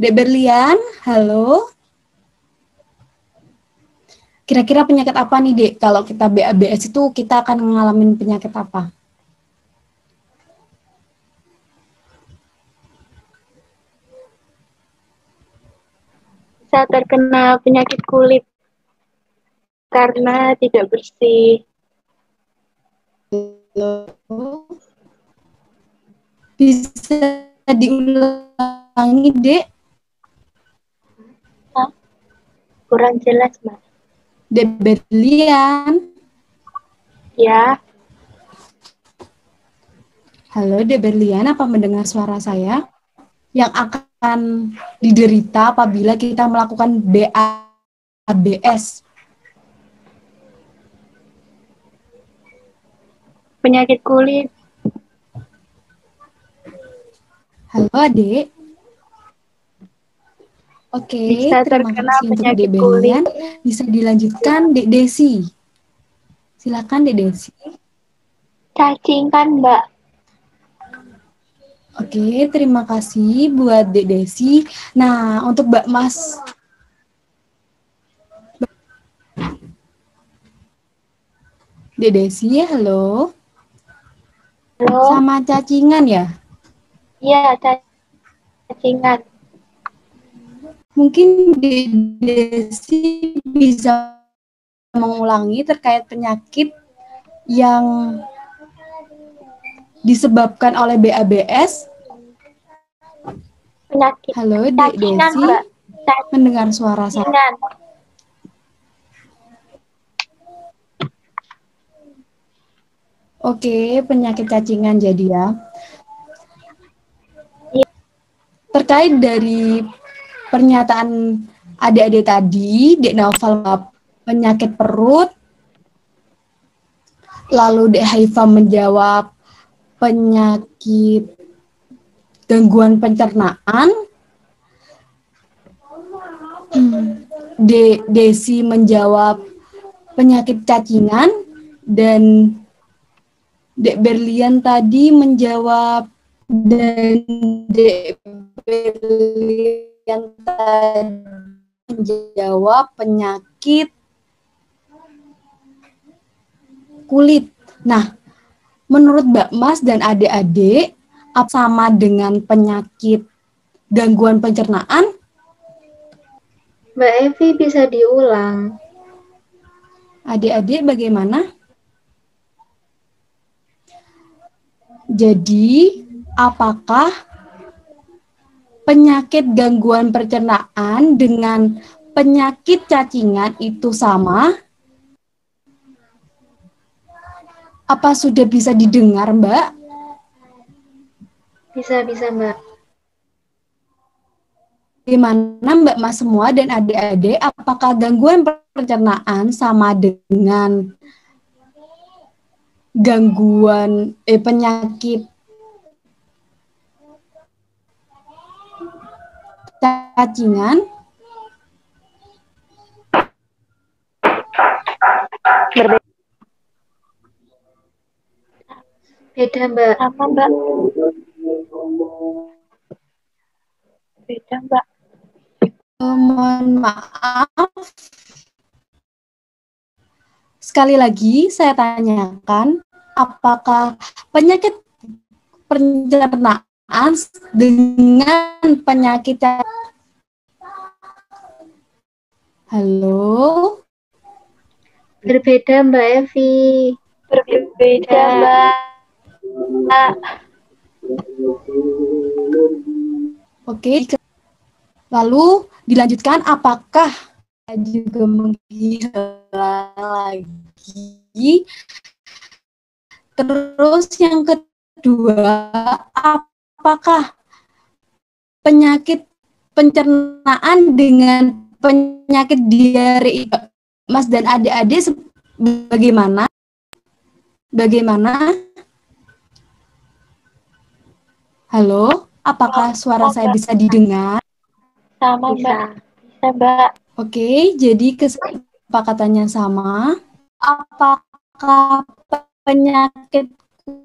Dek Berlian, halo. Kira-kira penyakit apa nih Dek? Kalau kita BABS itu kita akan ngalamin penyakit apa? Bisa terkena penyakit kulit karena tidak bersih. Bisa diulangi Dek? Kurang jelas, Mbak. Dek Berlian. Ya, Halo Dek Berlian, apa mendengar suara saya? Yang akan diderita apabila kita melakukan BABS. penyakit kulit. Halo Adik. Oke, Bisa terima terkena kasih untuk penyakit Dek kulit. Berlian. Bisa dilanjutkan Dek Desi. Silakan Dek Desi. Cacing kan, Mbak? Oke, terima kasih buat Dek Desi. Nah, untuk Mbak Mas. Dek Desi, halo. Halo? Sama cacingan ya? Iya, cacingan. Mungkin Dek Desi bisa mengulangi terkait penyakit yang disebabkan oleh BABS. Penyakit Halo, Dek cacingan, Desi. Mbak. Mendengar suara saya. Cacingan. Oke, penyakit cacingan jadi ya. Iya. Terkait dari pernyataan adik-adik tadi, Dek Naufal penyakit perut, lalu Dek Haifa menjawab penyakit gangguan pencernaan, Desi menjawab penyakit cacingan, dan Dek Berlian tadi menjawab, dan Dek Berlian tadi menjawab penyakit kulit. Nah, menurut Mbak Mas dan adik-adik, apa sama dengan penyakit gangguan pencernaan? Mbak Evi bisa diulang. Adik-adik bagaimana? Jadi, apakah penyakit gangguan pencernaan dengan penyakit cacingan itu sama? Apa sudah bisa didengar, Mbak? Bisa, Mbak. Gimana Mbak Mas semua dan adik-adik, apakah gangguan pencernaan sama dengan gangguan penyakit cacingan? Beda, Mbak. Apa, Mbak? Beda, Mbak. Mohon maaf, Sekali lagi saya tanyakan, apakah penyakit pencernaan dengan penyakit halo? Berbeda, Mbak Evi. Berbeda, Mbak. Oke, lalu dilanjutkan, apakah juga menggila lagi? Terus yang kedua, apakah penyakit pencernaan dengan penyakit diare, Mas dan adik-adik bagaimana? Bagaimana? Halo, apakah suara saya bisa didengar? Sama, Bisa. Mbak. Bisa, Mbak. Oke, jadi kesepakatannya sama. Apakah penyakit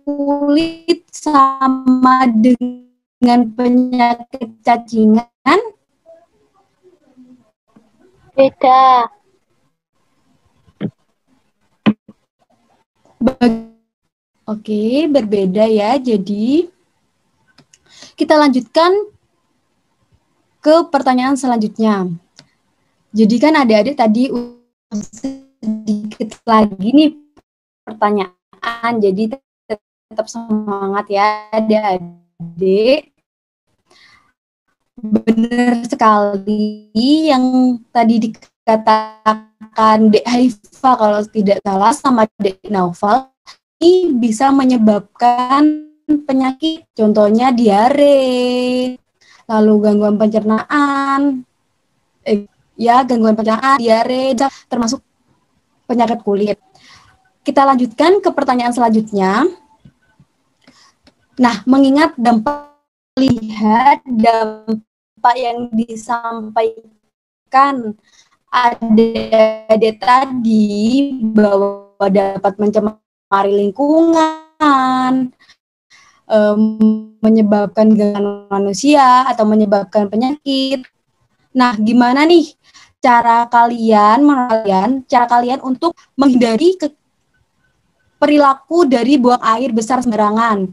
kulit sama dengan penyakit cacingan? Beda. Oke, berbeda ya. Jadi kita lanjutkan ke pertanyaan selanjutnya. Jadi kan adik-adik tadi sedikit lagi nih pertanyaan. Jadi tetap semangat ya adik-adik. Benar sekali yang tadi dikatakan Dek Haifa kalau tidak salah sama Dek Naufal, ini bisa menyebabkan penyakit, contohnya diare, lalu gangguan pencernaan, gangguan pencernaan, diare, termasuk penyakit kulit. Kita lanjutkan ke pertanyaan selanjutnya. Nah, mengingat dampak yang disampaikan adik-adik tadi bahwa dapat mencemari lingkungan, menyebabkan gangguan manusia atau menyebabkan penyakit. Nah, gimana nih cara kalian untuk menghindari perilaku dari buang air besar sembarangan?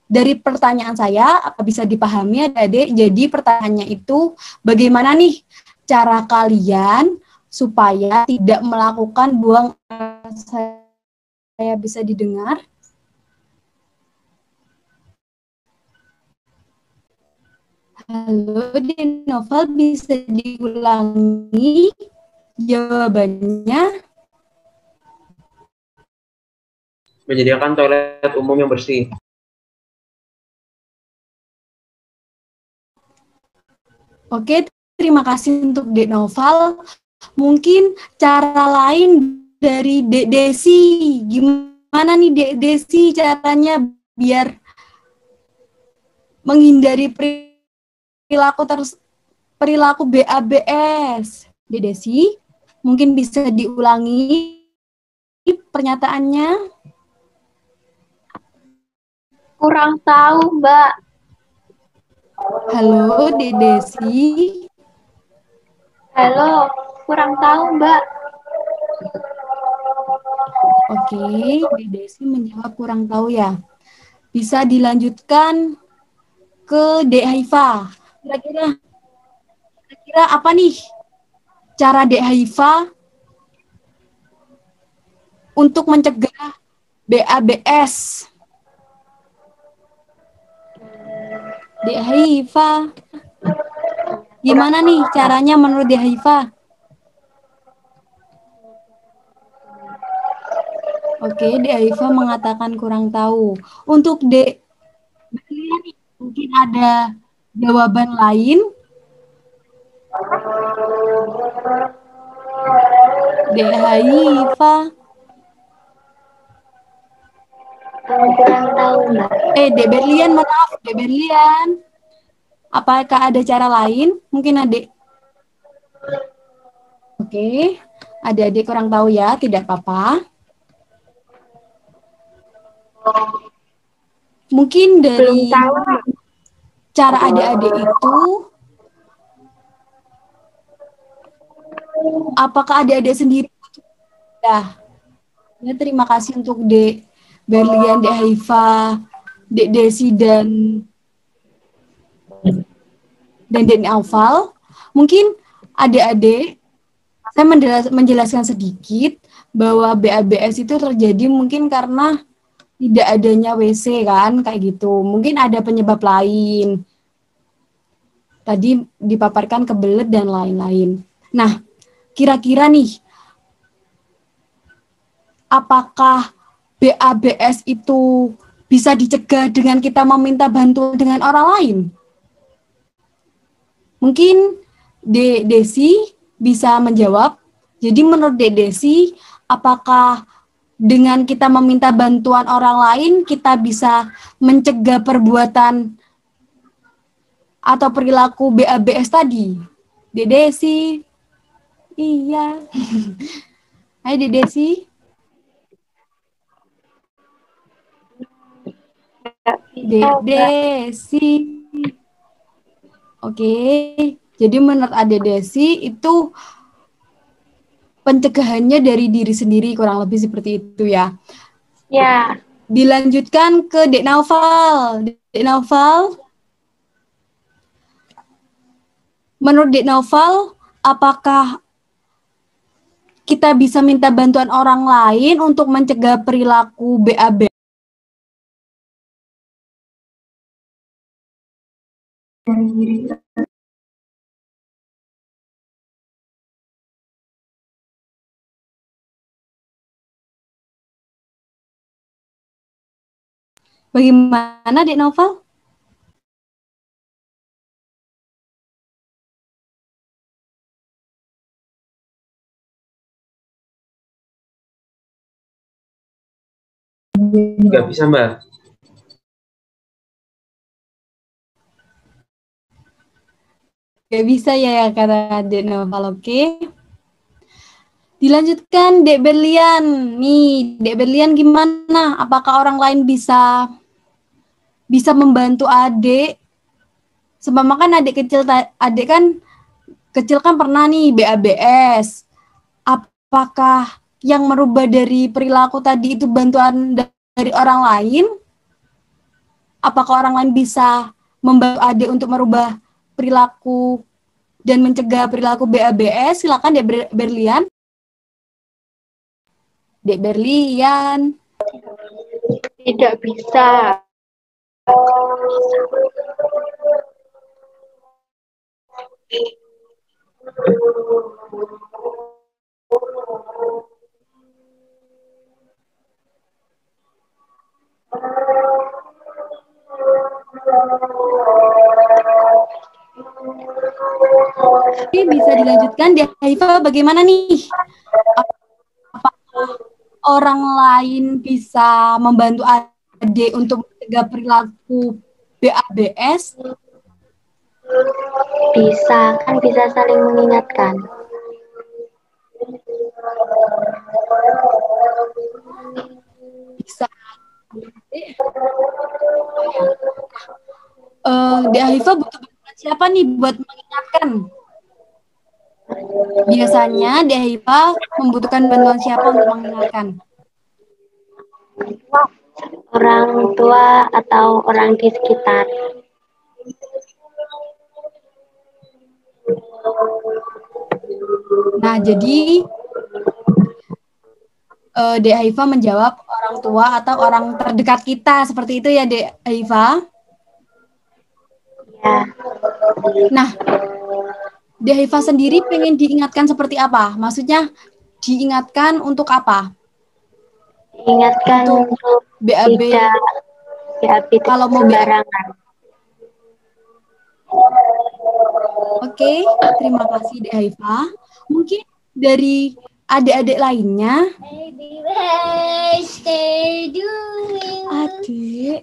Dari pertanyaan saya, apa bisa dipahami adik-adik? Jadi pertanyaannya itu, bagaimana nih cara kalian supaya tidak melakukan buang air? Saya bisa didengar? Halo, Dinoval, bisa diulangi jawabannya? Menyediakan toilet umum yang bersih. Oke, terima kasih untuk Dek Noval. Mungkin cara lain dari Dek Desi. Gimana nih Dek Desi caranya biar menghindari perilaku BABS? Dek Desi, mungkin bisa diulangi pernyataannya. Kurang tahu, Mbak. Halo, Dek Desi. Halo, kurang tahu, Mbak. Oke, Dek Desi menjawab kurang tahu ya. Bisa dilanjutkan ke Dek Haifa. Kira-kira apa nih cara Dek Haifa untuk mencegah BABS? Dek Haifa, gimana nih caranya menurut Dek Haifa? Oke, Dek Haifa mengatakan kurang tahu. Untuk Dek Berlian, mungkin ada jawaban lain? Dek Haifa. Kurang tahu, Mbak. Dek Berlian, maaf, Dek Berlian. Apakah ada cara lain? Mungkin adik. Oke, adik-adik kurang tahu ya, tidak apa-apa. Mungkin dari cara adik-adik itu, apakah adik-adik sendiri? Ya, terima kasih untuk Dek Berlian, Dek Haifa, Dek Desi, dan Dek Naufal. Mungkin adik-adik, saya menjelaskan sedikit bahwa BABS itu terjadi mungkin karena tidak adanya WC kan, kayak gitu. Mungkin ada penyebab lain. Tadi dipaparkan kebelet dan lain-lain. Nah, kira-kira nih, apakah BABS itu bisa dicegah dengan kita meminta bantuan dengan orang lain? Mungkin Dek Desi bisa menjawab. Jadi menurut Dek Desi, apakah dengan kita meminta bantuan orang lain, kita bisa mencegah perbuatan atau perilaku BABS tadi? Dek Desi? Iya. Hai Dek Desi. Dek Desi. Oke, jadi menurut Ade Desi itu pencegahannya dari diri sendiri, kurang lebih seperti itu ya. Ya, Dilanjutkan ke Dek Naufal. Dek Naufal, menurut Dek Naufal, apakah kita bisa minta bantuan orang lain untuk mencegah perilaku BAB? Bagaimana Dek Naufal? Nggak bisa, Mbak. Gak bisa ya kata Dek Naufal, oke. Dilanjutkan Dek Berlian. Nih, Dek Berlian gimana? Apakah orang lain bisa membantu adik? Sebab kan adik kecil kan pernah nih BABS. Apakah yang merubah dari perilaku tadi itu bantuan dari orang lain? Apakah orang lain bisa membantu adik untuk merubah perilaku dan mencegah perilaku BABS? Silakan Dek Berlian. Dek Berlian. tidak bisa. Oke, bisa dilanjutkan. Dek Haifa, bagaimana nih? Apakah orang lain bisa membantu adik untuk mencegah perilaku BABS? Bisa, kan bisa saling mengingatkan. Bisa. Dek Haifa butuh bantuan siapa nih buat mengingatkan? Biasanya Dek Haifa membutuhkan bantuan siapa untuk mengingatkan? Orang tua atau orang di sekitar. Nah, jadi Dek Haifa menjawab orang tua atau orang terdekat kita, seperti itu ya Dek Haifa? Ya, Nah, Dek Haifa sendiri pengen diingatkan seperti apa? Maksudnya diingatkan untuk apa? ingatkan Untuk untuk BAB, BAB kalau mau BAB. sembarangan. Oke, terima kasih Dek Haifa. Mungkin dari adik-adik lainnya. Adik.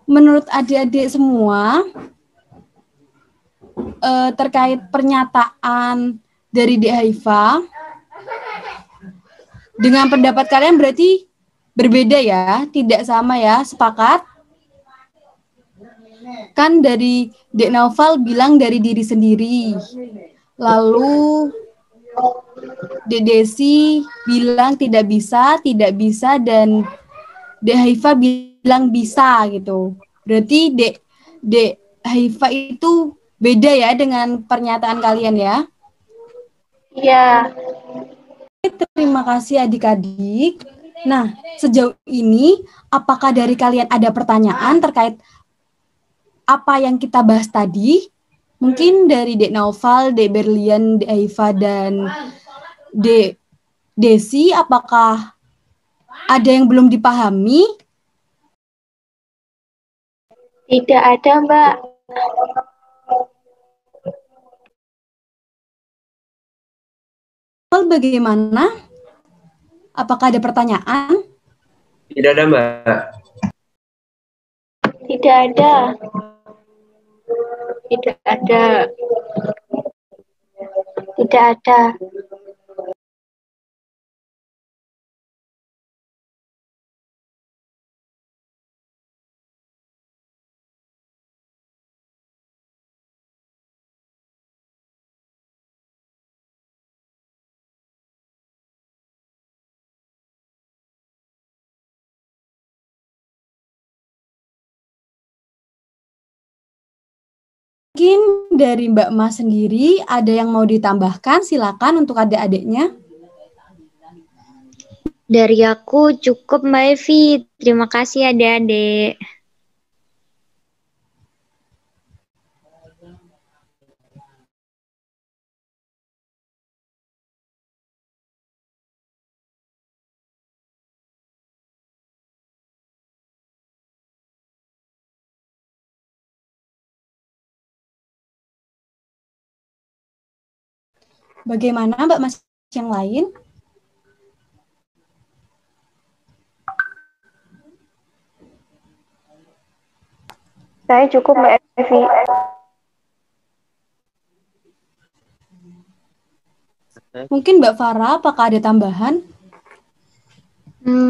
Menurut adik-adik semua, terkait pernyataan dari Dek Haifa, dengan pendapat kalian berarti berbeda ya, tidak sama ya, sepakat? Kan dari Dek Naufal bilang dari diri sendiri. Lalu Dek Desi bilang tidak bisa, dan Dek Haifa bilang bisa gitu. Berarti Dek Haifa itu beda ya dengan pernyataan kalian ya. Iya. Terima kasih adik-adik. Nah, sejauh ini apakah dari kalian ada pertanyaan terkait apa yang kita bahas tadi? Mungkin dari Dek Naufal, Dek Berlian, Dek Haifa, dan Dek Desi, apakah ada yang belum dipahami? Tidak ada, Mbak. Bagaimana? Apakah ada pertanyaan? Tidak ada, Mbak. Tidak ada. Tidak ada. Tidak ada. Mungkin dari Mbak Mas sendiri ada yang mau ditambahkan, silakan untuk adik-adiknya. Dari aku cukup Mbak Evi. Terima kasih adik-adik. Bagaimana Mbak Mas yang lain? Saya cukup, Mbak Evi. Mungkin Mbak Farah, apakah ada tambahan?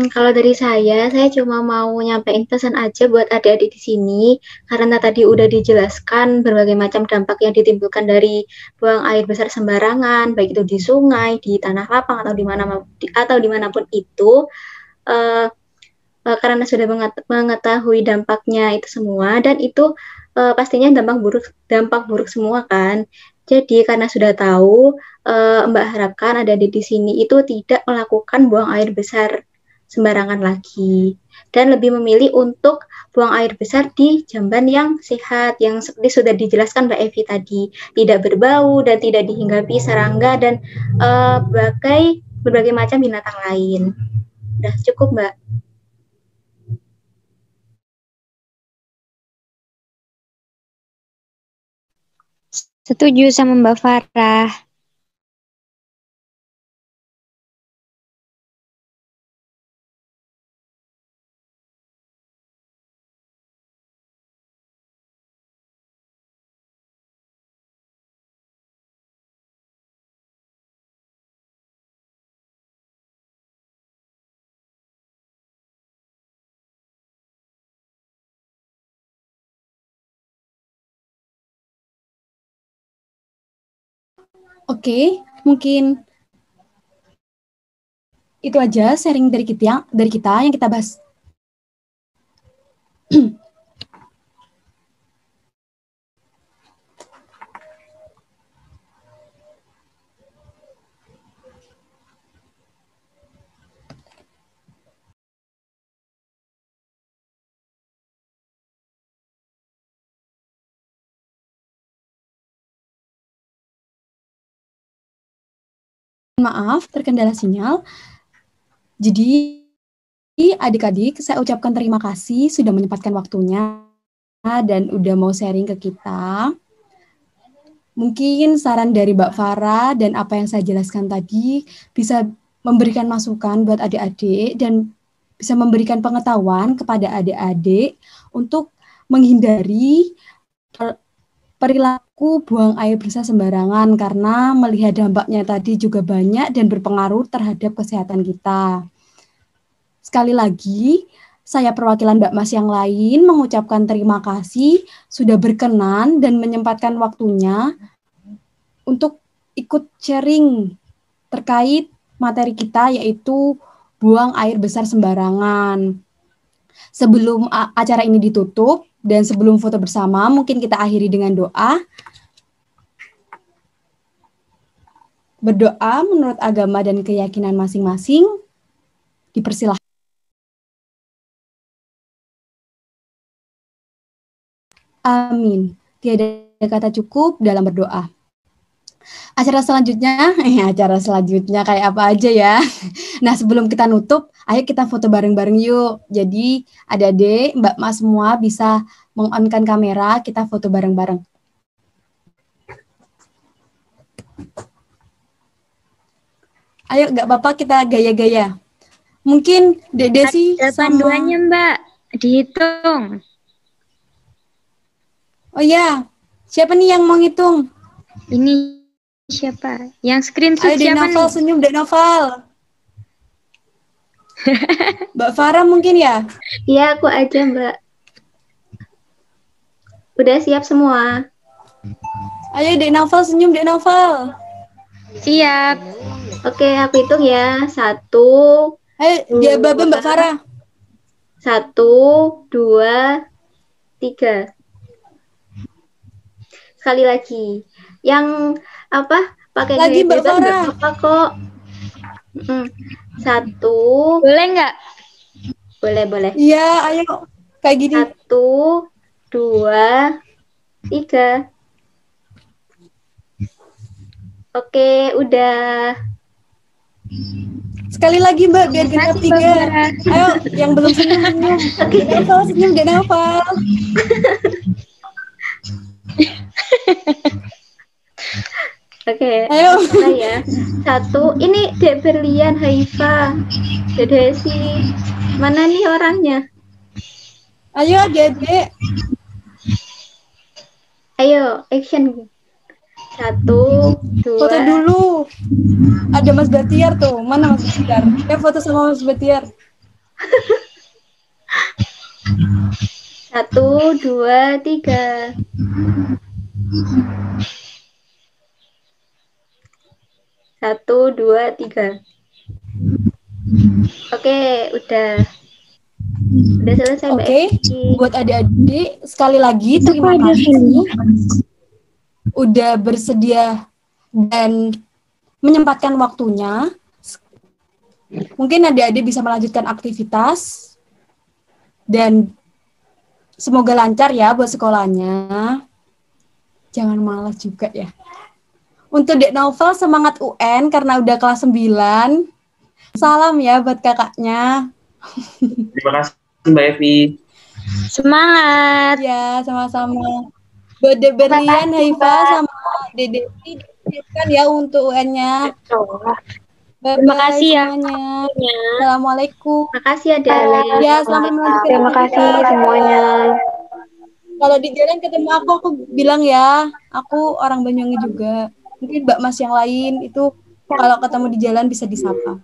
Kalau dari saya cuma mau nyampein pesan aja buat adik-adik di sini, karena tadi udah dijelaskan berbagai macam dampak yang ditimbulkan dari buang air besar sembarangan, baik itu di sungai, di tanah lapang, atau dimanapun itu, karena sudah mengetahui dampaknya itu semua, dan itu pastinya dampak buruk semua kan. Jadi karena sudah tahu, Mbak harapkan adik-adik di sini itu tidak melakukan buang air besar sembarangan lagi, dan lebih memilih untuk buang air besar di jamban yang sehat, yang seperti sudah dijelaskan Mbak Evi tadi, tidak berbau dan tidak dihinggapi serangga dan berbagai macam binatang lain. Udah cukup, Mbak. Setuju sama Mbak Farah. Oke, mungkin itu aja sharing dari kita yang kita bahas. Maaf, terkendala sinyal. Jadi, adik-adik, saya ucapkan terima kasih sudah menyempatkan waktunya dan udah mau sharing ke kita. Mungkin saran dari Mbak Farah dan apa yang saya jelaskan tadi bisa memberikan masukan buat adik-adik dan bisa memberikan pengetahuan kepada adik-adik untuk menghindari perilaku buang air besar sembarangan, karena melihat dampaknya tadi juga banyak dan berpengaruh terhadap kesehatan kita. Sekali lagi, saya perwakilan Mbak Mas yang lain mengucapkan terima kasih sudah berkenan dan menyempatkan waktunya untuk ikut sharing terkait materi kita, yaitu buang air besar sembarangan. Sebelum acara ini ditutup dan sebelum foto bersama, mungkin kita akhiri dengan doa. Berdoa menurut agama dan keyakinan masing-masing. Dipersilahkan. Amin. Tiada kata cukup dalam berdoa. Acara selanjutnya kayak apa aja ya. Nah, sebelum kita nutup, ayo kita foto bareng-bareng yuk. Jadi, adik-adik, Mbak Mas semua bisa meng-on-kan kamera, kita foto bareng-bareng. Ayo, nggak apa-apa kita gaya-gaya. Mungkin Dek Desi Ada sama... panduannya, Mbak. Dihitung. Oh ya, siapa nih yang mau ngitung? Ini siapa? Yang screenshot Ayo Dek siapa Novel, nih? senyum Dek Novel. Mbak Farah mungkin ya? Iya, aku aja, Mbak. Udah siap semua? Ayo Dek Novel, senyum Dek Novel. Siap. Oke, aku hitung ya. 1, Ayo, dia Mbak Farah. 1, 2, 3. Sekali lagi. Yang apa? Pakai Lagi, Mbak gaya-gaya nggak Farah. apa-apa kok. 1, Boleh nggak? boleh. Iya, ayo. Kayak gini. 1, 2, 3. Oke, udah. Sekali lagi Mbak, biar genap 3. Ayo, yang belum senyum. Dek Novel, senyum Dek Novel. Oke, Ayo. mulai ya. 1, ini Dek Berlian, Haifa, Dek Desi. Mana nih orangnya? Ayo Dek. Ayo, action. 1, 2. Foto dulu. Ada Mas Batiar tuh. Mana Mas Batiar? Ya foto sama Mas Batiar. 1, 2, 3. Satu, dua, tiga. Oke, udah selesai Mbak Oke, Esti. buat adik-adik sekali lagi terima kasih udah bersedia dan menyempatkan waktunya. Mungkin adik-adik bisa melanjutkan aktivitas dan semoga lancar ya buat sekolahnya. Jangan malas juga ya. Untuk Dek Novel semangat UN karena udah kelas 9. Salam ya buat kakaknya. Terima kasih Mbak Evi. Semangat. Ya, sama-sama. Buat Dek Berlian, Haifa, sama Dek Desi disiapkan ya untuk UN-nya. Terima kasih ya. Semuanya. Assalamualaikum. Makasih ya Dale. Ya, selamat melanjutkan Terima kasih aktivitas. semuanya. Kalau di jalan ketemu aku bilang ya, aku orang Banyuwangi juga. Mungkin Mbak Mas yang lain itu kalau ketemu di jalan bisa disapa.